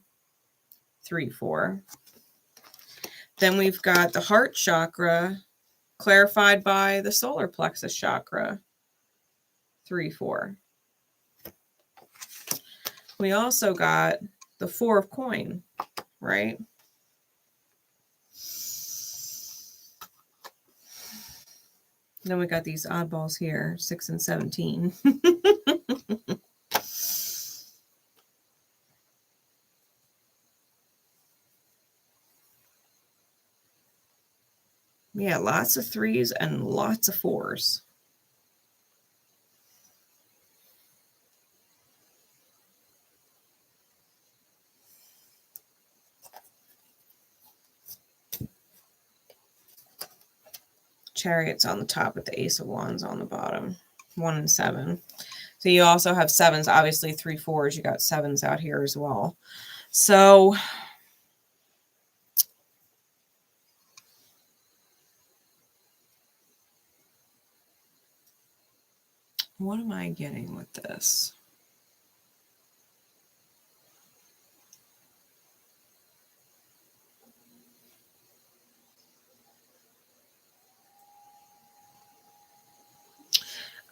3, 4. Then we've got the heart chakra clarified by the solar plexus chakra. 3, 4. We also got the Four of Coin, right? Then we got these oddballs here, 6 and 17. Yeah, lots of 3s and lots of 4s. Chariot's on the top with the Ace of Wands on the bottom. 1 and 7. So you also have 7s, obviously 3, 4s. You got 7s out here as well. So what am I getting with this?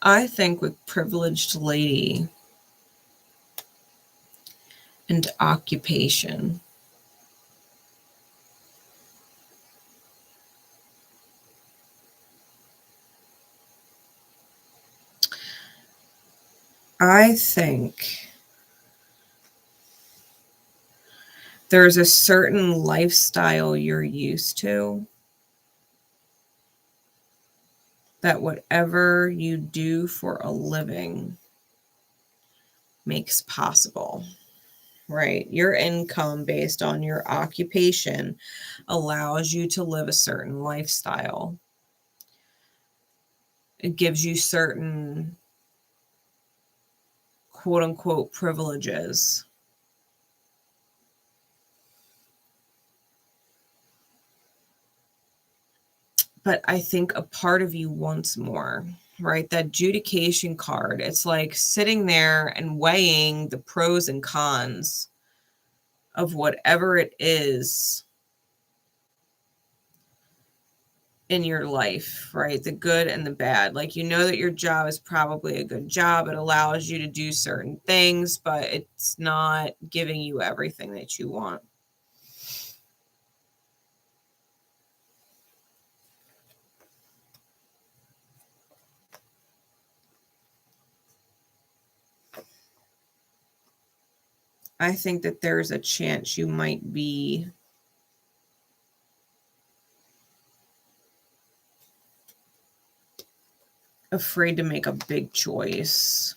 I think with privileged lady and occupation, I think there's a certain lifestyle you're used to that whatever you do for a living makes possible, right? Your income based on your occupation allows you to live a certain lifestyle. It gives you certain quote unquote privileges. But I think a part of you wants more, right? That adjudication card, it's like sitting there and weighing the pros and cons of whatever it is in your life, right? The good and the bad. Like, you know that your job is probably a good job. It allows you to do certain things, but it's not giving you everything that you want. I think that there's a chance you might be afraid to make a big choice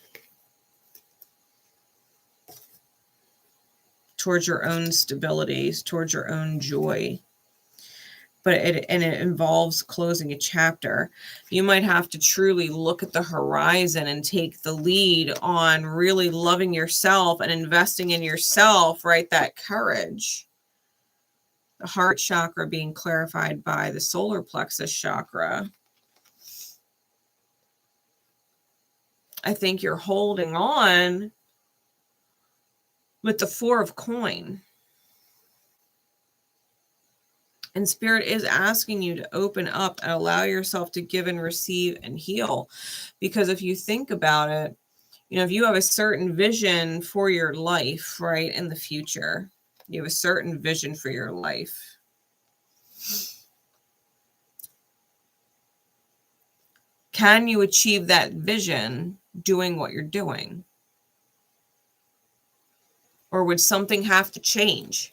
towards your own stabilities, towards your own joy. But it involves closing a chapter. You might have to truly look at the horizon and take the lead on really loving yourself and investing in yourself, right? That courage. The heart chakra being clarified by the solar plexus chakra. I think you're holding on with the Four of Coin. And Spirit is asking you to open up and allow yourself to give and receive and heal. Because if you think about it, you know, if you have a certain vision for your life, right, in the future, you have a certain vision for your life. Can you achieve that vision doing what you're doing? Or would something have to change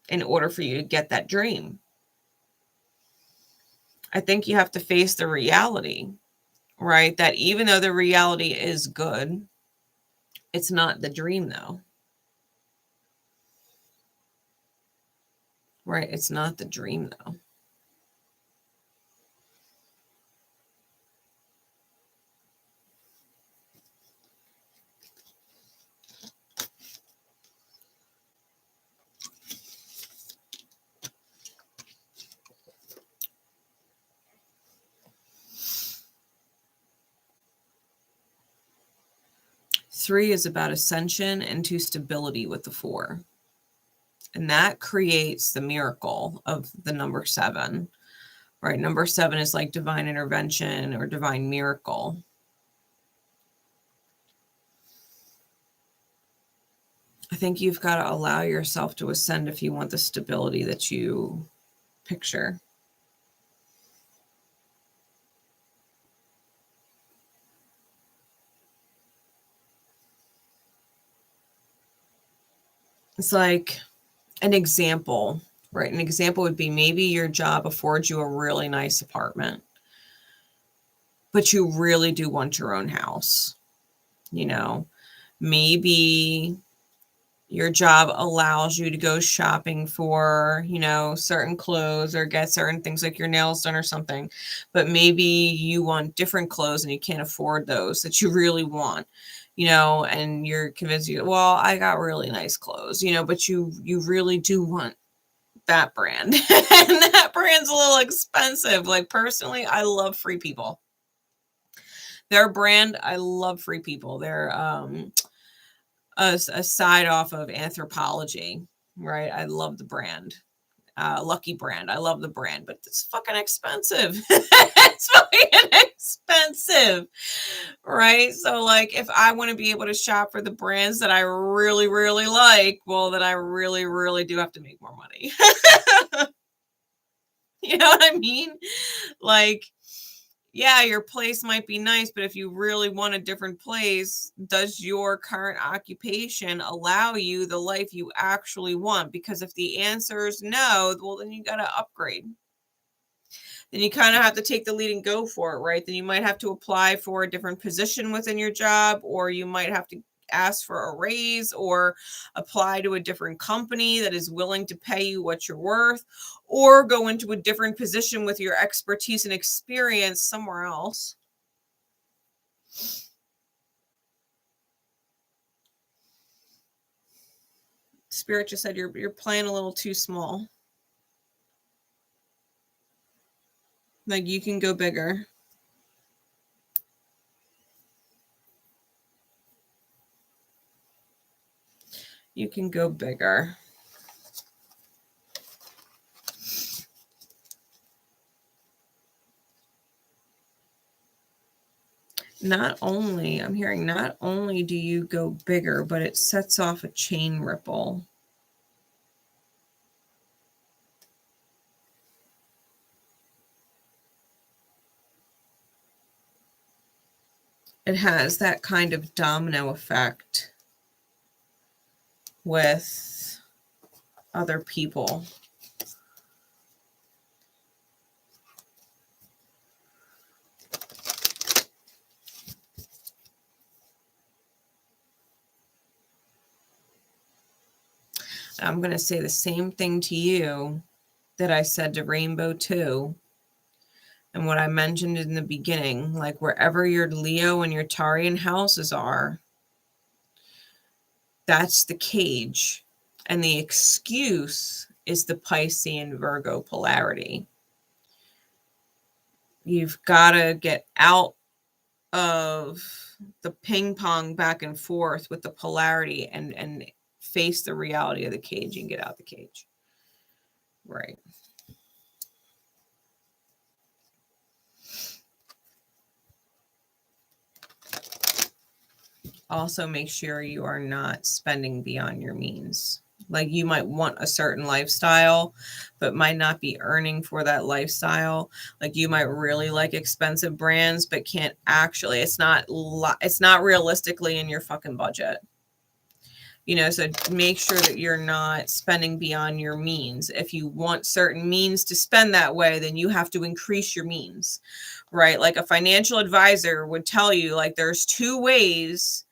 in order for you to get that dream? I think you have to face the reality, right? That even though the reality is good, it's not the dream though. Right? It's not the dream though. Three is about ascension into stability with the four. And that creates the miracle of the number 7, right? Number 7 is like divine intervention or divine miracle. I think you've got to allow yourself to ascend if you want the stability that you picture. It's like an example, right? An example would be maybe your job affords you a really nice apartment, but you really do want your own house. You know, maybe your job allows you to go shopping for, you know, certain clothes or get certain things like your nails done or something, but maybe you want different clothes and you can't afford those that you really want. You know, and you're convinced well, I got really nice clothes, you know, but you really do want that brand. And that brand's a little expensive. Like personally, I love Free People. Their brand, I love Free People. They're a side off of Anthropology, right? I love the brand. Lucky brand. I love the brand, but it's fucking expensive. It's fucking expensive, right? So like if I want to be able to shop for the brands that I really, really like, well, then I really, really do have to make more money. You know what I mean? Like, yeah, your place might be nice, but if you really want a different place, does your current occupation allow you the life you actually want? Because if the answer is no, well, then you got to upgrade. Then you kind of have to take the lead and go for it, right? Then you might have to apply for a different position within your job, or you might have to ask for a raise or apply to a different company that is willing to pay you what you're worth, or go into a different position with your expertise and experience somewhere else. Spirit just said you're playing a little too small. Like you can go bigger. You can go bigger. Not only, I'm hearing not only do you go bigger, but it sets off a chain ripple. It has that kind of domino effect. with other people. I'm going to say the same thing to you that I said to Rainbow too. And what I mentioned in the beginning, like wherever your Leo and your Taurean houses are, that's the cage. And the excuse is the Piscean Virgo polarity. You've got to get out of the ping pong back and forth with the polarity and face the reality of the cage and get out the cage. Right. Also, make sure you are not spending beyond your means. Like you might want a certain lifestyle, but might not be earning for that lifestyle. Like you might really like expensive brands, but can't actually, it's not realistically in your fucking budget. You know, so make sure that you're not spending beyond your means. If you want certain means to spend that way, then you have to increase your means, right? Like a financial advisor would tell you, like there's two ways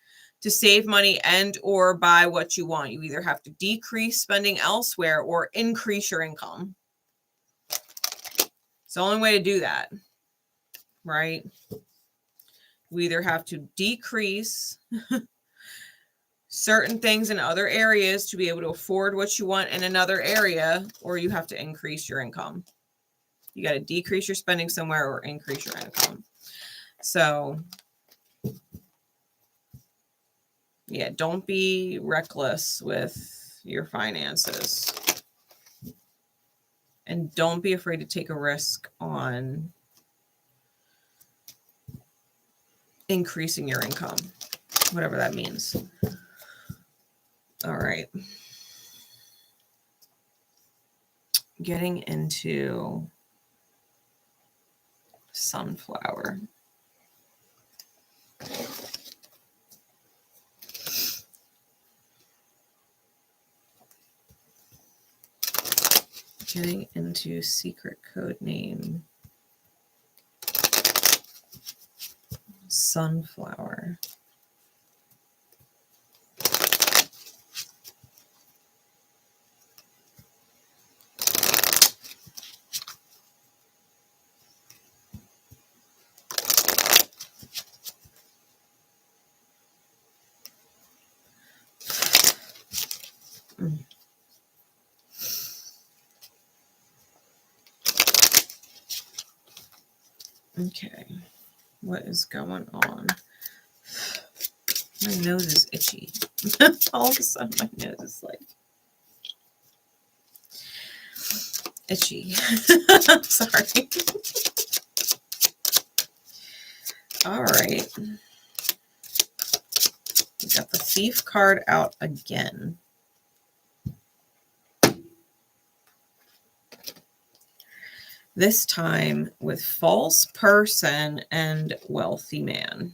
to save money and or buy what you want. You either have to decrease spending elsewhere or increase your income. It's the only way to do that, right? We either have to decrease certain things in other areas to be able to afford what you want in another area, or you have to increase your income. You got to decrease your spending somewhere or increase your income. So yeah, don't be reckless with your finances. And don't be afraid to take a risk on increasing your income, whatever that means. All right. Getting into sunflower. Getting into secret code name sunflower. Okay, what is going on? My nose is itchy. All of a sudden, my nose is like itchy. I'm sorry. All right. We got the Thief card out again. This time with false person and wealthy man.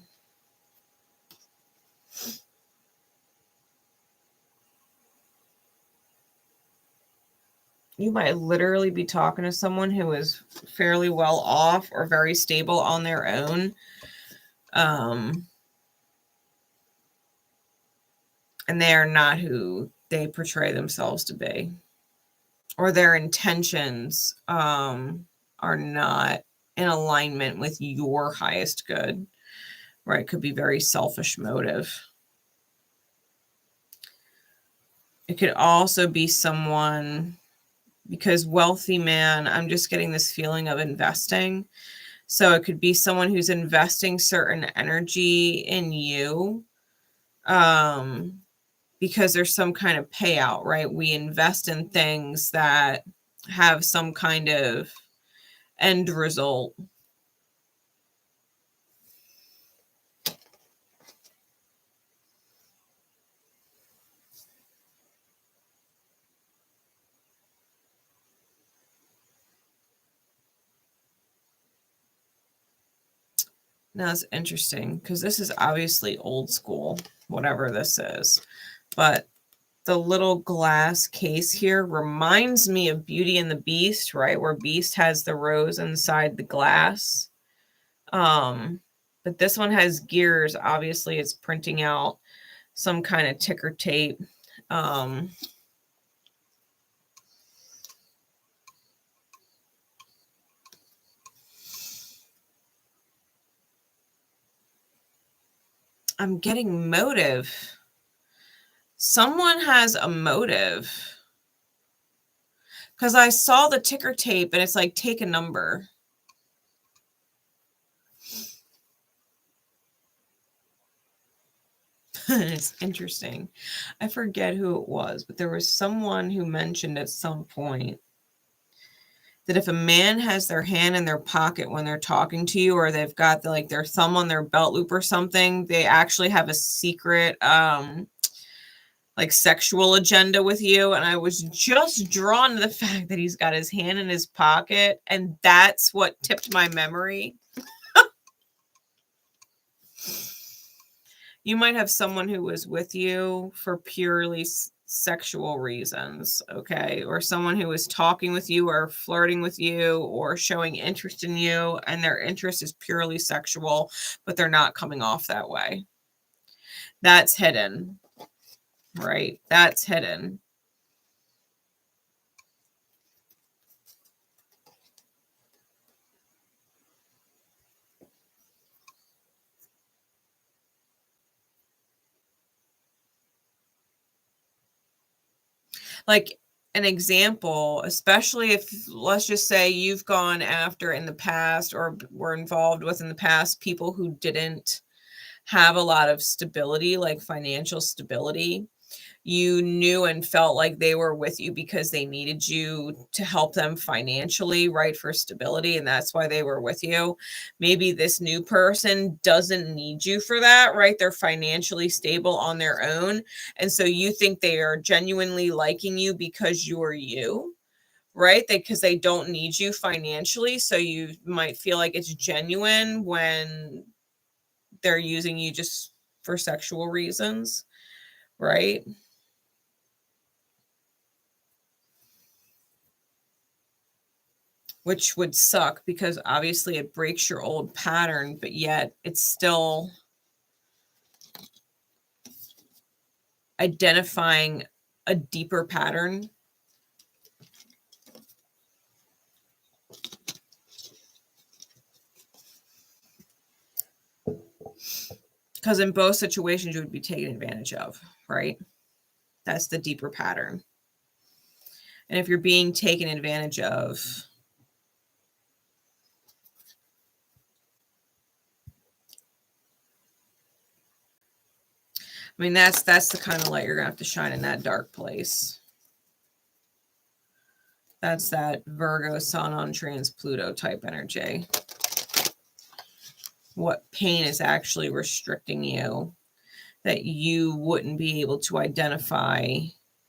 You might literally be talking to someone who is fairly well off or very stable on their own. And they are not who they portray themselves to be. Or their intentions are not in alignment with your highest good, right? Could be very selfish motive. It could also be someone, because wealthy man, I'm just getting this feeling of investing. So it could be someone who's investing certain energy in you because there's some kind of payout, right? We invest in things that have some kind of end result. Now it's interesting because this is obviously old school, whatever this is, but the little glass case here reminds me of Beauty and the Beast, right? Where Beast has the rose inside the glass. But this one has gears. Obviously, it's printing out some kind of ticker tape. I'm getting motive. Someone has a motive. Because I saw the ticker tape and it's like, take a number. It's interesting. I forget who it was, but there was someone who mentioned at some point that if a man has their hand in their pocket when they're talking to you, or they've got like their thumb on their belt loop or something, they actually have a secret like sexual agenda with you. And I was just drawn to the fact that he's got his hand in his pocket, and that's what tipped my memory. You might have someone who was with you for purely sexual reasons, okay? Or someone who is talking with you or flirting with you or showing interest in you, and their interest is purely sexual, but they're not coming off that way. That's hidden, right? That's hidden. Like an example, especially if, let's just say, you've gone after in the past or were involved with in the past people who didn't have a lot of stability, like financial stability. You knew and felt like they were with you because they needed you to help them financially, right, for stability, and that's why they were with you. Maybe this new person doesn't need you for that, right? They're financially stable on their own, and so you think they are genuinely liking you because you're you, right? Because they don't need you financially, so you might feel like it's genuine when they're using you just for sexual reasons, right? Which would suck because obviously it breaks your old pattern, but yet it's still identifying a deeper pattern. Because in both situations, you would be taken advantage of, right? That's the deeper pattern. And if you're being taken advantage of, I mean, that's the kind of light you're going to have to shine in that dark place. That's that Virgo Sun on trans Pluto type energy. What pain is actually restricting you that you wouldn't be able to identify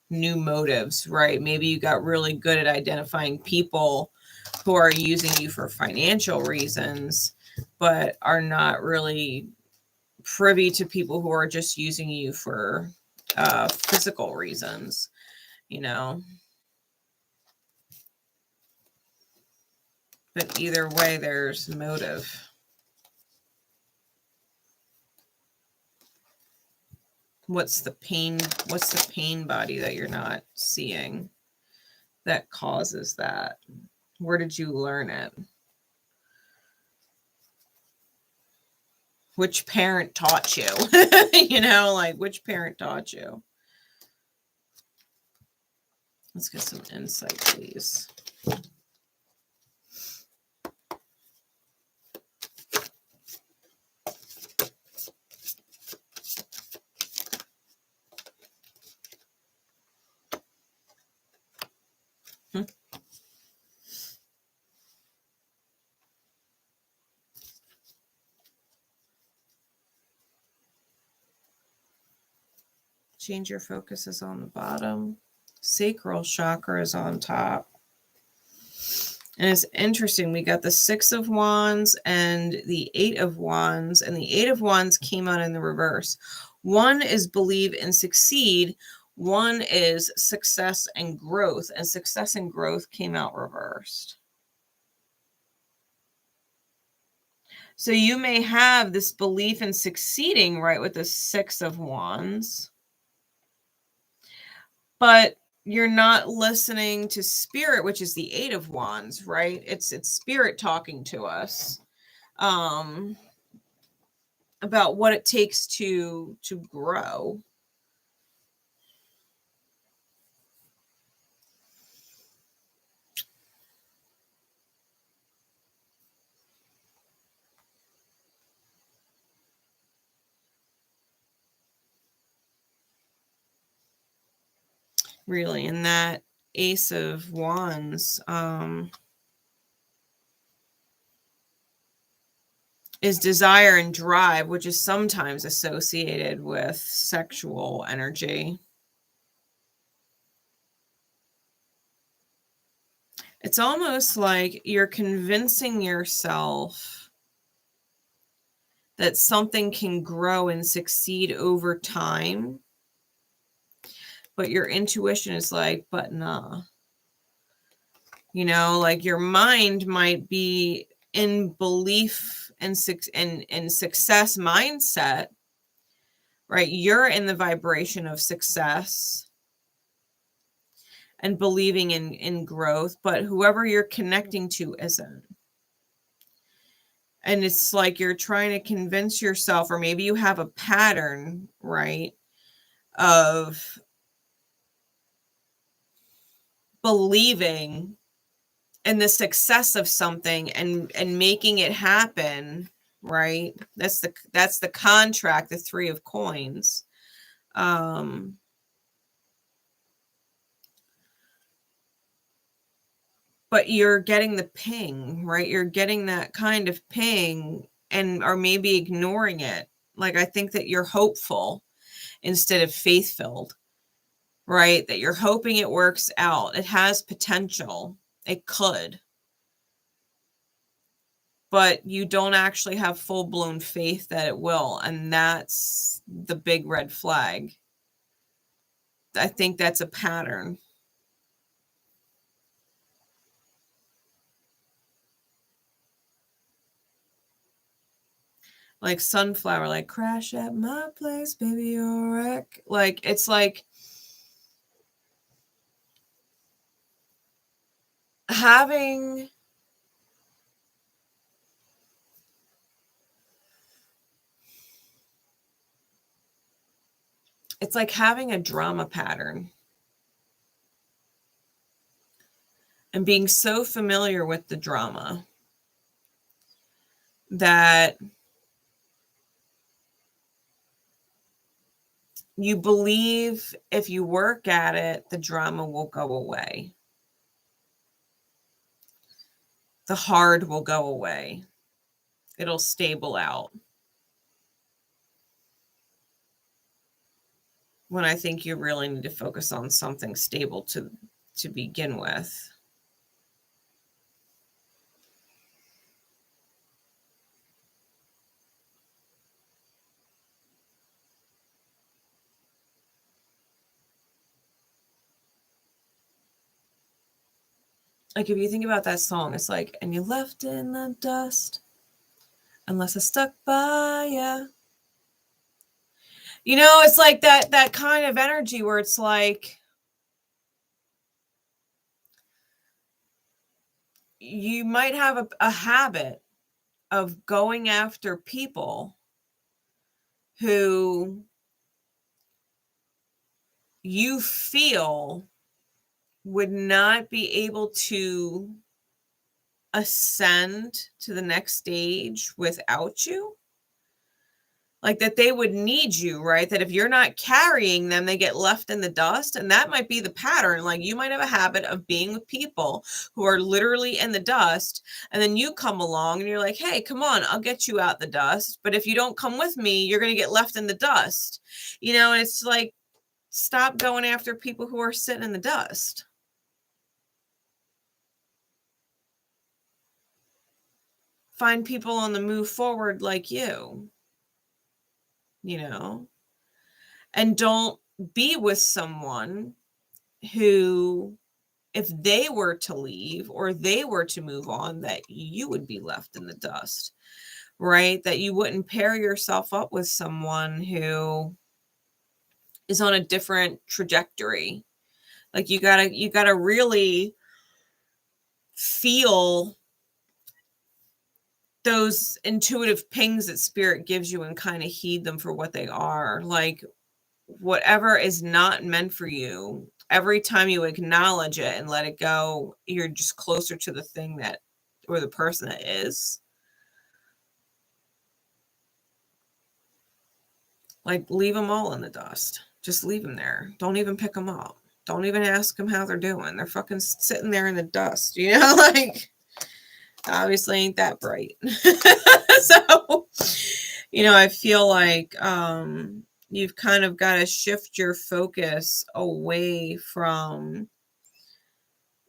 new motives, right? Maybe you got really good at identifying people who are using you for financial reasons, but are not really privy to people who are just using you for physical reasons, you know. But either way, there's motive. What's the pain body that you're not seeing that causes that? Where did you learn it? Which parent taught you? You know, like which parent taught you? Let's get some insight, please. Change your focus is on the bottom. Sacral chakra is on top. And it's interesting. We got the 6 of Wands and the 8 of Wands. And the 8 of Wands came out in the reverse. One is believe and succeed. One is success and growth, and success and growth came out reversed. So you may have this belief in succeeding, right, with the Six of Wands, but you're not listening to spirit, which is the Eight of Wands, right? It's spirit talking to us about what it takes to grow. Really, and that Ace of Wands is desire and drive, which is sometimes associated with sexual energy. It's almost like you're convincing yourself that something can grow and succeed over time, but your intuition is like, but nah. You know, like your mind might be in belief and success mindset, right? You're in the vibration of success and believing in growth, but whoever you're connecting to isn't. And it's like you're trying to convince yourself, or maybe you have a pattern, right, of believing in the success of something and making it happen, right? That's the contract, the Three of Coins. But you're getting the ping, right? You're getting that kind of ping and or maybe ignoring it. Like, I think that you're hopeful instead of faith-filled, right? That you're hoping it works out. It has potential. It could. But you don't actually have full-blown faith that it will. And that's the big red flag. I think that's a pattern. Like Sunflower, like crash at my place, baby, you're a wreck. Like, it's like having a drama pattern and being so familiar with the drama that you believe if you work at it, the drama will go away. The hard will go away. It'll stable out. When I think you really need to focus on something stable to begin with. Like, if you think about that song, it's like, and you left in the dust, unless I stuck by ya. You know, it's like that kind of energy where it's like, you might have a habit of going after people who you feel would not be able to ascend to the next stage without you. Like, that they would need you, right? That if you're not carrying them, they get left in the dust. And that might be the pattern. Like, you might have a habit of being with people who are literally in the dust. And then you come along and you're like, hey, come on, I'll get you out the dust. But if you don't come with me, you're going to get left in the dust. You know, and it's like, stop going after people who are sitting in the dust. Find people on the move forward like you know, and don't be with someone who, if they were to leave or they were to move on, that you would be left in the dust, right? That you wouldn't pair yourself up with someone who is on a different trajectory. Like you gotta really feel those intuitive pings that spirit gives you and kind of heed them for what they are. Like whatever is not meant for you, every time you acknowledge it and let it go, you're just closer to the thing that, or the person that is. Like leave them all in the dust. Just leave them there. Don't even pick them up. Don't even ask them how they're doing. They're fucking sitting there in the dust, you know, like obviously ain't that bright. So, you know, I feel like you've kind of got to shift your focus away from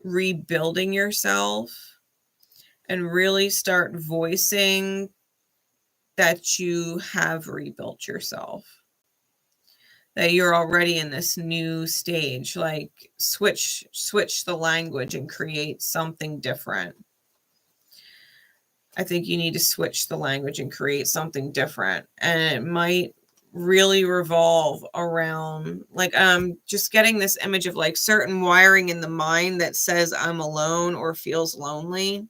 rebuilding yourself and really start voicing that you have rebuilt yourself, that you're already in this new stage. Like switch the language and create something different. I think you need to switch the language and create something different. And it might really revolve around, like, just getting this image of like certain wiring in the mind that says I'm alone or feels lonely,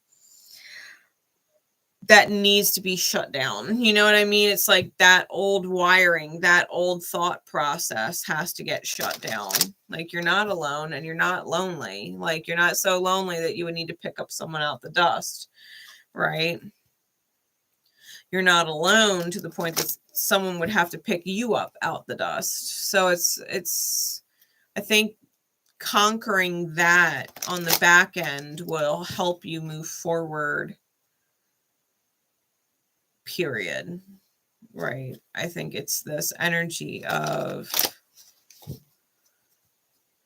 that needs to be shut down. You know what I mean? It's like that old wiring, that old thought process has to get shut down. Like you're not alone and you're not lonely. Like you're not so lonely that you would need to pick up someone out the dust, right? You're not alone to the point that someone would have to pick you up out the dust. So it's, I think conquering that on the back end will help you move forward, period. Right. I think it's this energy of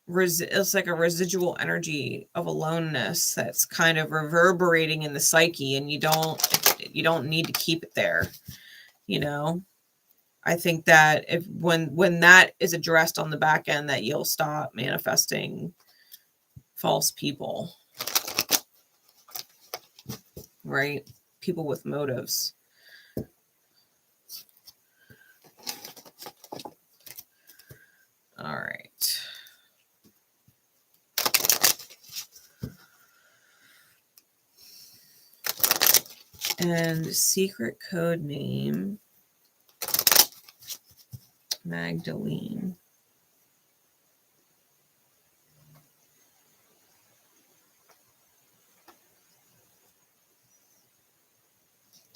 it's like a residual energy of aloneness that's kind of reverberating in the psyche, and you don't need to keep it there. You know, I think that if when that is addressed on the back end, that you'll stop manifesting false people, right? People with motives. All right. And secret code name, Magdalene.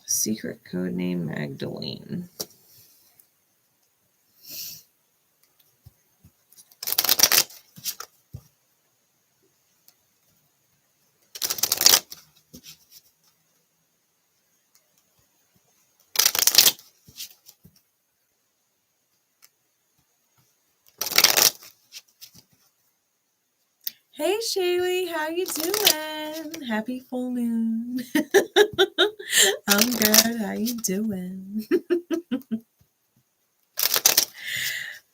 Secret code name, Magdalene. Hey Shaylee, how you doing? Happy full moon. I'm good. How you doing?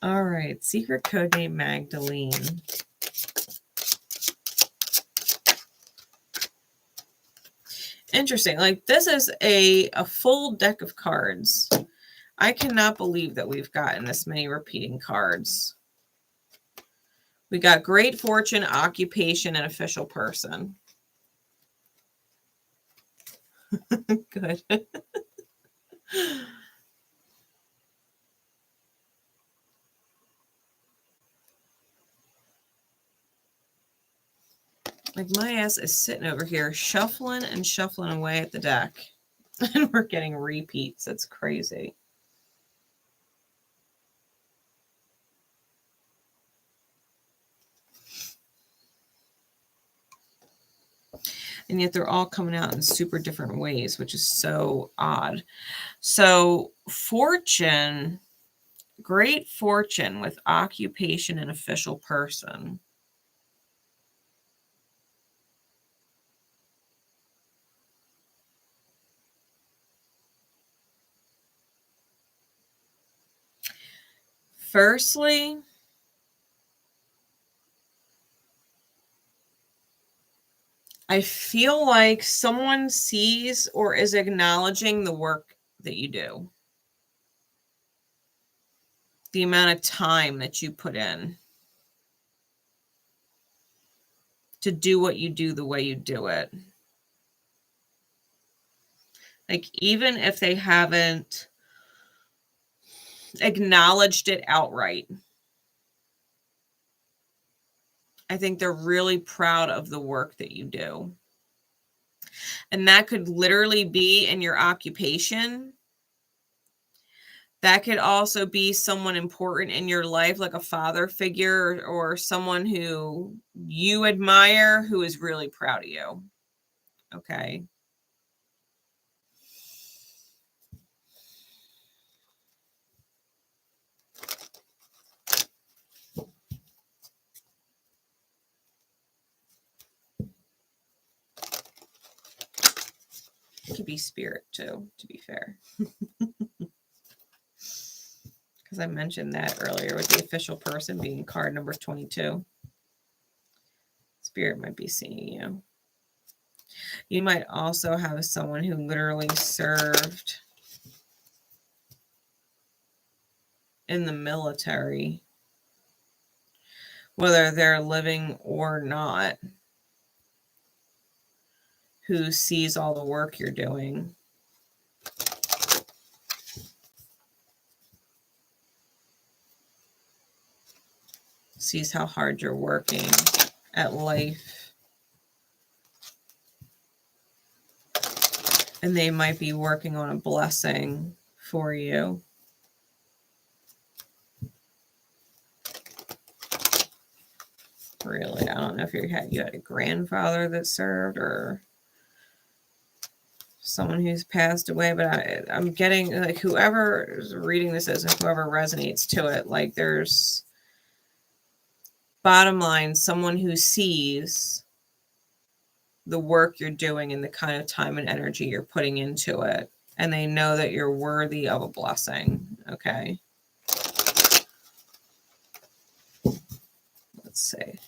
All right, secret code name Magdalene. Interesting. Like this is a full deck of cards. I cannot believe that we've gotten this many repeating cards. We got great fortune, occupation, and official person. Good. Like my ass is sitting over here shuffling and shuffling away at the deck. And we're getting repeats. That's crazy. And yet they're all coming out in super different ways, which is so odd. So fortune, great fortune with occupation and official person. Firstly, I feel like someone sees or is acknowledging the work that you do. The amount of time that you put in to do what you do the way you do it. Like, even if they haven't acknowledged it outright, I think they're really proud of the work that you do. And that could literally be in your occupation. That could also be someone important in your life, like a father figure or someone who you admire who is really proud of you. Okay. It could be spirit too, to be fair. Because I mentioned that earlier with the official person being card number 22. Spirit might be seeing you. You might also have someone who literally served in the military, whether they're living or not, who sees all the work you're doing. Sees how hard you're working at life. And they might be working on a blessing for you. Really, I don't know if you had a grandfather that served or someone who's passed away, but I'm getting, like, whoever is reading this as and whoever resonates to it, like, there's, bottom line, someone who sees the work you're doing and the kind of time and energy you're putting into it, and they know that you're worthy of a blessing. Okay. Let's see.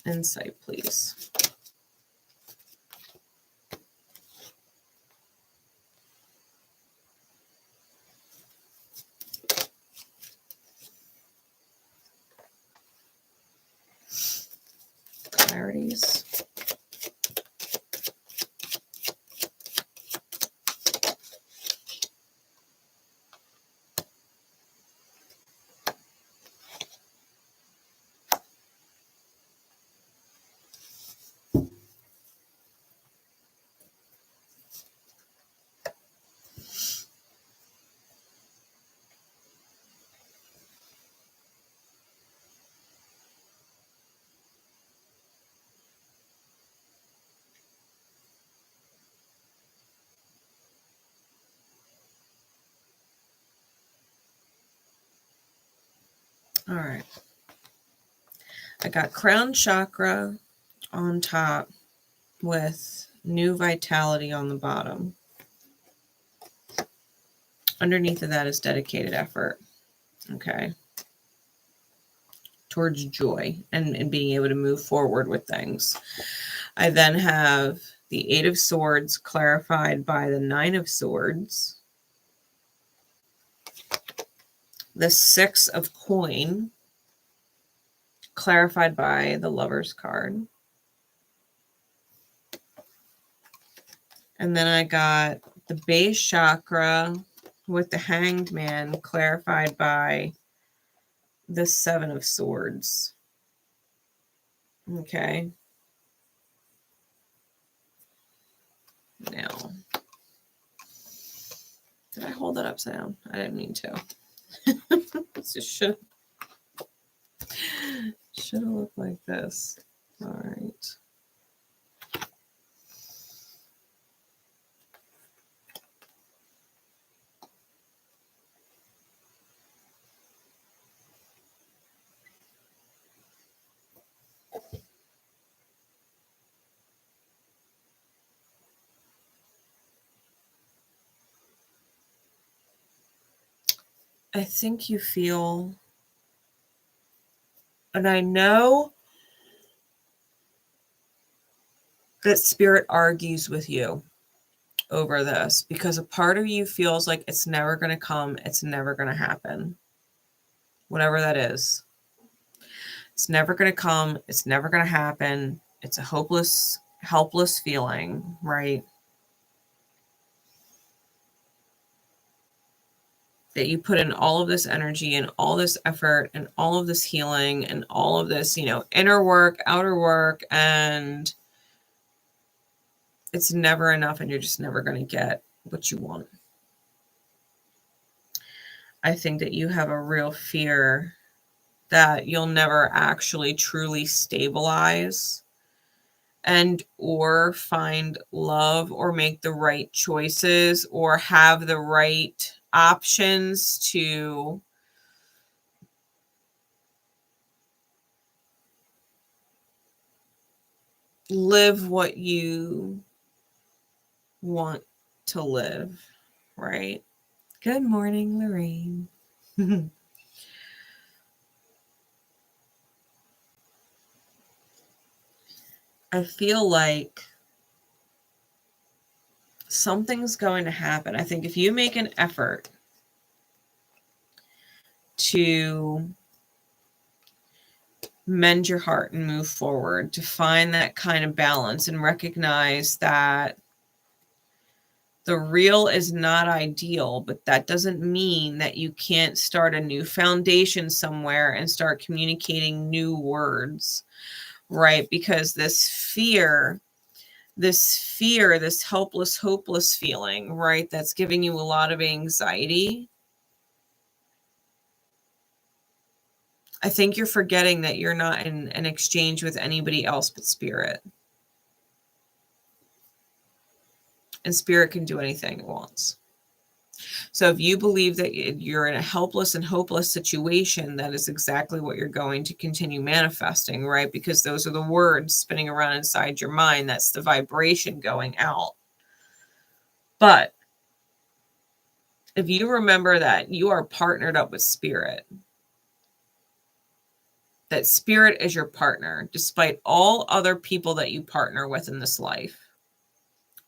Insight, please. Clarities. All right. I got crown chakra on top with new vitality on the bottom. Underneath of that is dedicated effort. Okay. Towards joy and being able to move forward with things. I then have the 8 of Swords clarified by the 9 of Swords. The 6 of Coin clarified by the Lover's card. And then I got the base chakra with the Hanged Man clarified by the 7 of Swords. Okay. Now, did I hold that upside down? I didn't mean to. It just should have looked like this. All right. I think you feel And I know that spirit argues with you over this because a part of you feels like it's never going to come. It's never going to happen. Whatever that is. It's never going to come. It's never going to happen. It's a hopeless, helpless feeling, right? That you put in all of this energy and all this effort and all of this healing and all of this, inner work, outer work, and it's never enough and you're just never going to get what you want. I think that you have a real fear that you'll never actually truly stabilize and or find love or make the right choices or have the right options to live what you want to live, right? Good morning, Lorraine. I feel like something's going to happen. I think if you make an effort to mend your heart and move forward, to find that kind of balance and recognize that the real is not ideal, but that doesn't mean that you can't start a new foundation somewhere and start communicating new words, right? Because this fear, this helpless, hopeless feeling, right? That's giving you a lot of anxiety. I think you're forgetting that you're not in an exchange with anybody else but spirit. And spirit can do anything it wants. So if you believe that you're in a helpless and hopeless situation, that is exactly what you're going to continue manifesting, right? Because those are the words spinning around inside your mind. That's the vibration going out. But if you remember that you are partnered up with spirit, that spirit is your partner, despite all other people that you partner with in this life,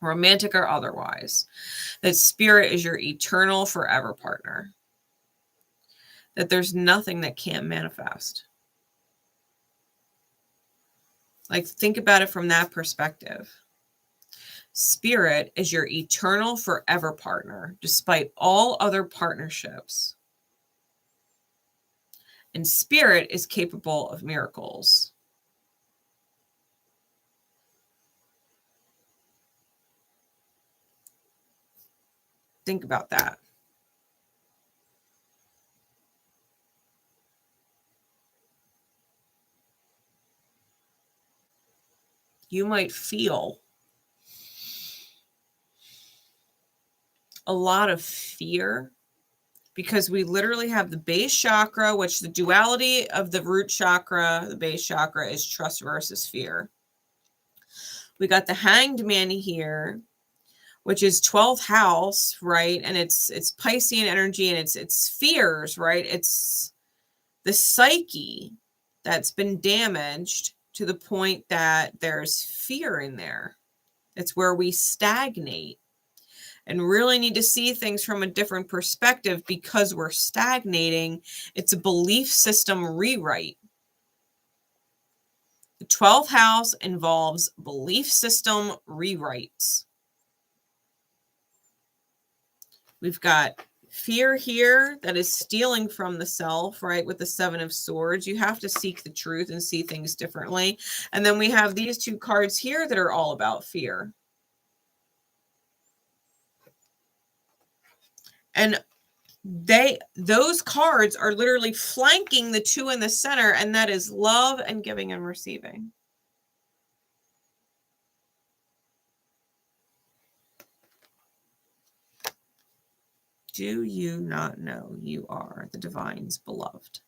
romantic or otherwise, that spirit is your eternal forever partner, that there's nothing that can't manifest. Like, think about it from that perspective. Spirit is your eternal forever partner, despite all other partnerships. And spirit is capable of miracles. Think about that. You might feel a lot of fear because we literally have the base chakra, which the duality of the root chakra, the base chakra, is trust versus fear. We got the hanged man here, which is 12th house, right? And it's Piscean energy and it's fears, right? It's the psyche that's been damaged to the point that there's fear in there. It's where we stagnate and really need to see things from a different perspective because we're stagnating. It's a belief system rewrite. The 12th house involves belief system rewrites. We've got fear here that is stealing from the self, right? With the 7 of Swords, you have to seek the truth and see things differently. And then we have these 2 cards here that are all about fear. And those cards are literally flanking the 2 in the center, and that is love and giving and receiving. Do you not know you are the divine's beloved?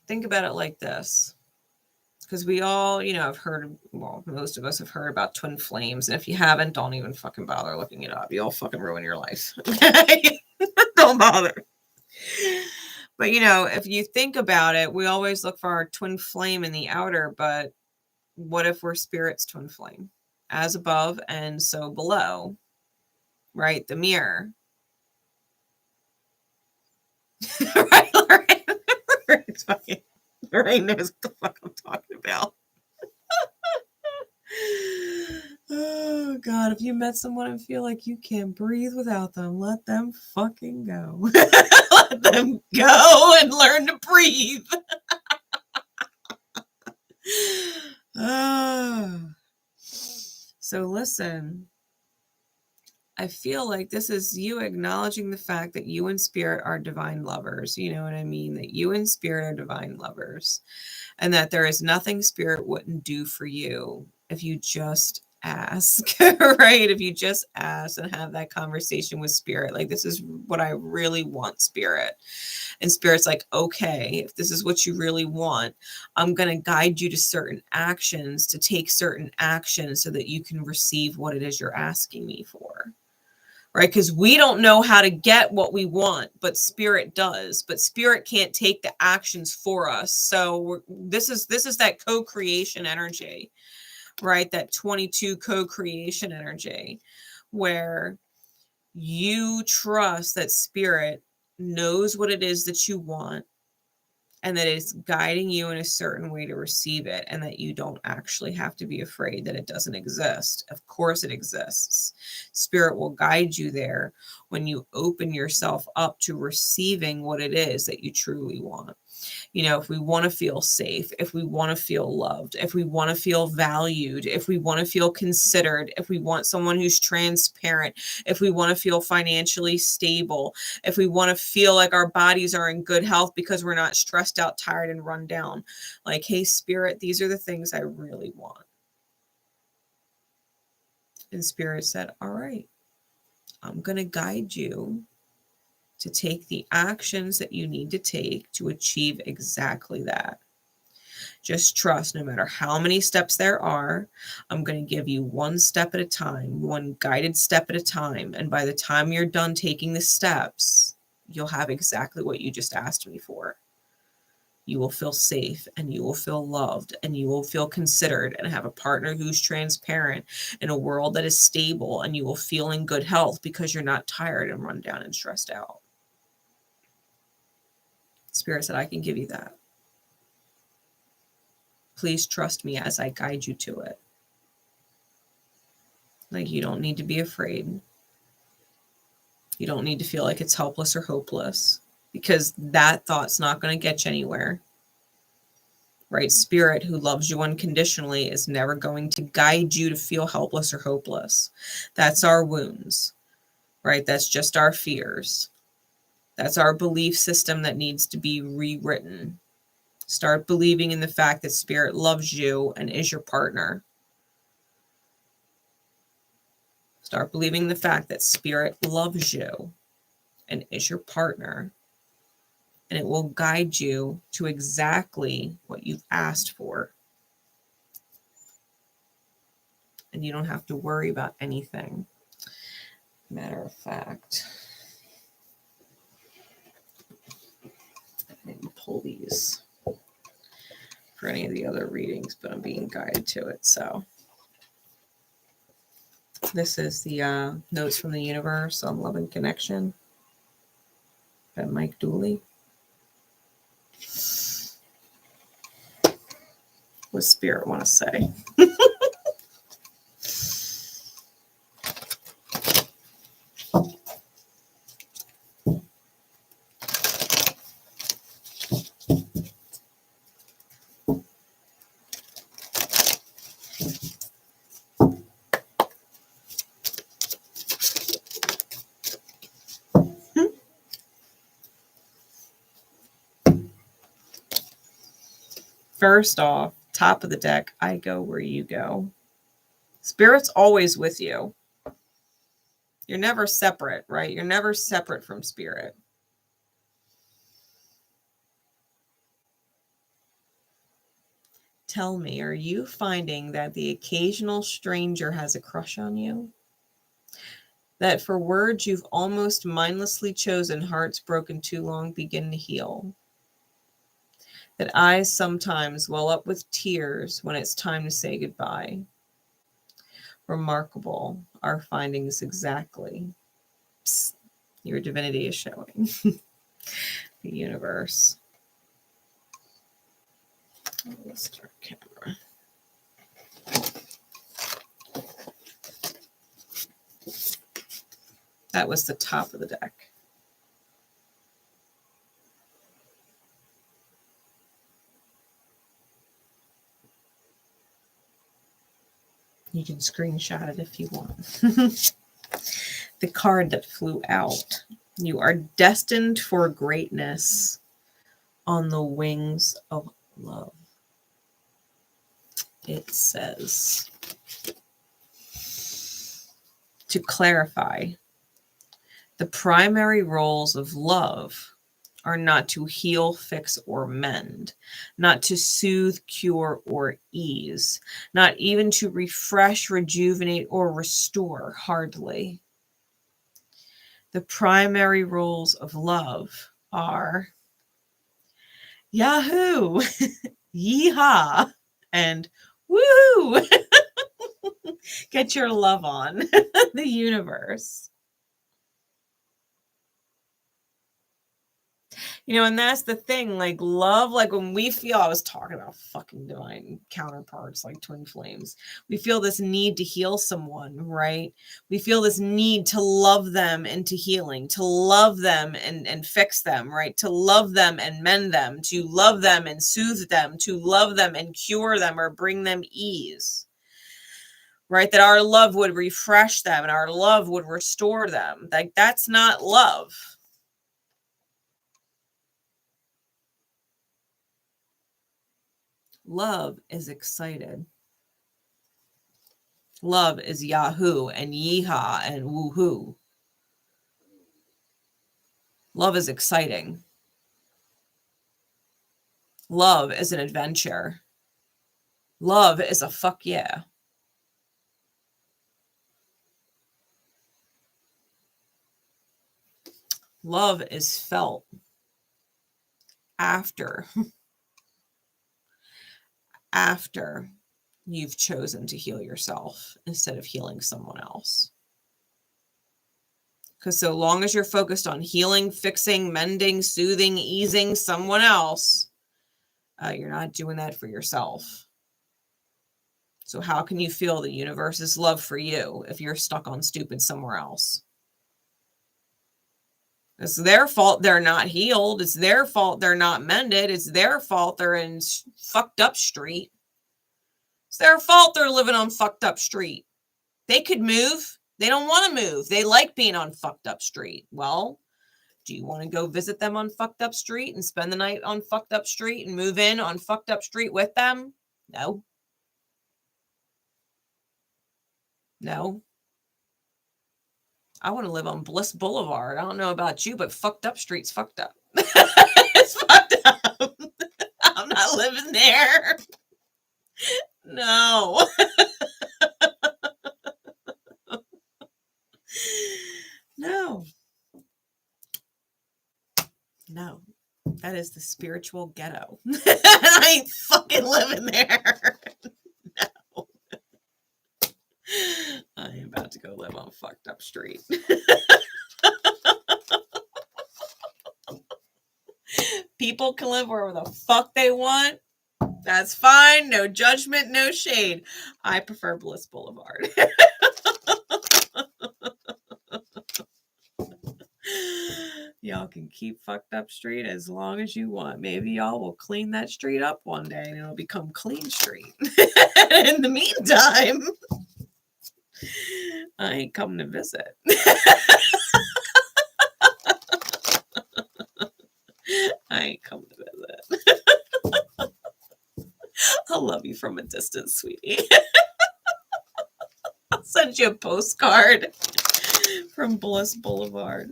Think about it like this. Because we all, have heard, well, most of us have heard about twin flames. And if you haven't, don't even fucking bother looking it up. You'll fucking ruin your life. Okay? Don't bother. But, if you think about it, we always look for our twin flame in the outer. But what if we're spirit's twin flame? As above and so below. Right? The mirror. Right, Lorraine? Lorraine knows what the fuck I'm talking about. Oh, God. If you met someone and feel like you can't breathe without them, let them fucking go. Let them go and learn to breathe. So listen. I feel like this is you acknowledging the fact that you and spirit are divine lovers. You know what I mean? That you and spirit are divine lovers. And that there is nothing spirit wouldn't do for you if you just ask, right? If you just ask and have that conversation with spirit, like, this is what I really want, spirit. And spirit's like, okay, if this is what you really want, I'm going to guide you to certain actions, to take certain actions so that you can receive what it is you're asking me for. Right? Because we don't know how to get what we want, but spirit does. But spirit can't take the actions for us. So this is that co-creation energy, right? That 22 co-creation energy, where you trust that spirit knows what it is that you want, and that it's guiding you in a certain way to receive it, and that you don't actually have to be afraid that it doesn't exist. Of course it exists. Spirit will guide you there when you open yourself up to receiving what it is that you truly want. If we want to feel safe, if we want to feel loved, if we want to feel valued, if we want to feel considered, if we want someone who's transparent, if we want to feel financially stable, if we want to feel like our bodies are in good health because we're not stressed out, tired, and run down. Like, hey, spirit, these are the things I really want. And spirit said, all right, I'm going to guide you to take the actions that you need to take to achieve exactly that. Just trust, no matter how many steps there are, I'm going to give you one step at a time, one guided step at a time. And by the time you're done taking the steps, you'll have exactly what you just asked me for. You will feel safe, and you will feel loved, and you will feel considered, and have a partner who's transparent in a world that is stable, and you will feel in good health because you're not tired and run down and stressed out. Spirit said, I can give you that. Please trust me as I guide you to it. Like, you don't need to be afraid. You don't need to feel like it's helpless or hopeless, because that thought's not going to get you anywhere. Right? Spirit, who loves you unconditionally, is never going to guide you to feel helpless or hopeless. That's our wounds, right? That's just our fears. That's our belief system that needs to be rewritten. Start believing in the fact that spirit loves you and is your partner. Start believing the fact that spirit loves you and is your partner. And it will guide you to exactly what you've asked for. And you don't have to worry about anything. Matter of fact, I didn't pull these for any of the other readings, but I'm being guided to it. So this is the Notes from the Universe on Love and Connection by Magdalene. What does spirit want to say? First off, top of the deck, I go where you go. Spirit's always with you. You're never separate, right? You're never separate from spirit. Tell me, are you finding that the occasional stranger has a crush on you? That for words you've almost mindlessly chosen, hearts broken too long begin to heal? That eyes sometimes well up with tears when it's time to say goodbye? Remarkable, our findings exactly. Psst, your divinity is showing. The universe. Let's start camera. That was the top of the deck. You can screenshot it if you want. The card that flew out. You are destined for greatness on the wings of love. It says, to clarify, the primary roles of love are not to heal, fix, or mend, not to soothe, cure, or ease, not even to refresh, rejuvenate, or restore, hardly. The primary roles of love are Yahoo, yeehaw, and woohoo. Get your love on. The universe. You know, and that's the thing, like love, like when we feel, I was talking about fucking divine counterparts, like twin flames. We feel this need to heal someone, right? We feel this need to love them into healing, to love them and fix them, right? To love them and mend them, to love them and soothe them, to love them and cure them or bring them ease, right? That our love would refresh them and our love would restore them. Like that's not love. Love is excited. Love is Yahoo and yeehaw and woohoo. Love is exciting. Love is an adventure. Love is a fuck yeah. Love is felt after you've chosen to heal yourself instead of healing someone else. Because so long as you're focused on healing, fixing, mending, soothing, easing someone else, you're not doing that for yourself. So how can you feel the universe's love for you if you're stuck on stupid somewhere else? It's their fault they're not healed. It's their fault they're not mended. It's their fault they're in fucked up street. It's their fault they're living on fucked up street. They could move. They don't want to move. They like being on fucked up street. Well, do you want to go visit them on fucked up street and spend the night on fucked up street and move in on fucked up street with them? No. No. I want to live on Bliss Boulevard. I don't know about you, but fucked up street's fucked up. It's fucked up. I'm not living there. No. No. No. That is the spiritual ghetto. I ain't fucking living there. No. I am about to go live on fucked up street. People can live wherever the fuck they want. That's fine. No judgment, no shade. I prefer Bliss Boulevard. Y'all can keep fucked up street as long as you want. Maybe y'all will clean that street up one day and it'll become clean street. In the meantime, I ain't coming to visit. I ain't coming to visit. I'll love you from a distance, sweetie. I'll send you a postcard from Bliss Boulevard.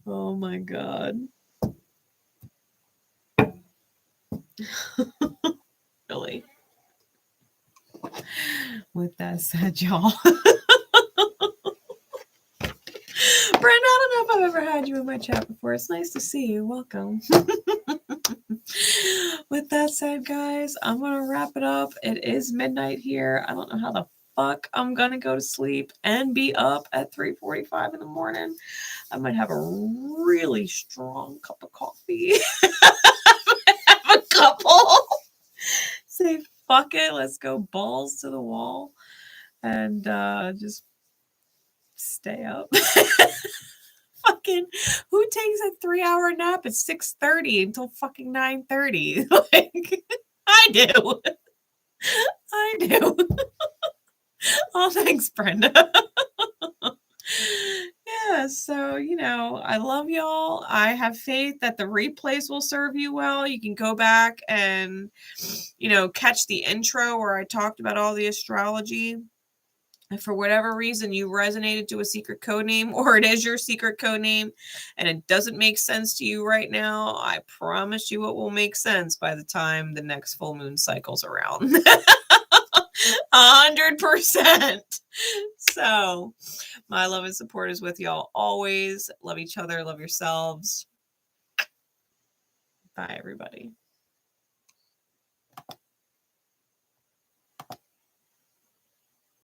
Oh my God. Really? With that said, y'all. Brenda, I don't know if I've ever had you in my chat before. It's nice to see you. Welcome. With that said, guys, I'm going to wrap it up. It is midnight here. I don't know how the fuck I'm going to go to sleep and be up at 3:45 in the morning. I might have a really strong cup of coffee. Have a couple. Say, fuck it. Let's go balls to the wall. And just stay up. Fucking who takes a 3-hour nap at 6:30 until fucking 9:30? Like, I do. I do. Oh, thanks, Brenda. Yeah, so, you know, I love y'all. I have faith that the replays will serve you well. You can go back and, you know, catch the intro where I talked about all the astrology. If for whatever reason you resonated to a secret code name, or it is your secret code name and it doesn't make sense to you right now, I promise you it will make sense by the time the next full moon cycles around. 100%. So my love and support is with y'all always. Love each other. Love yourselves. Bye, everybody.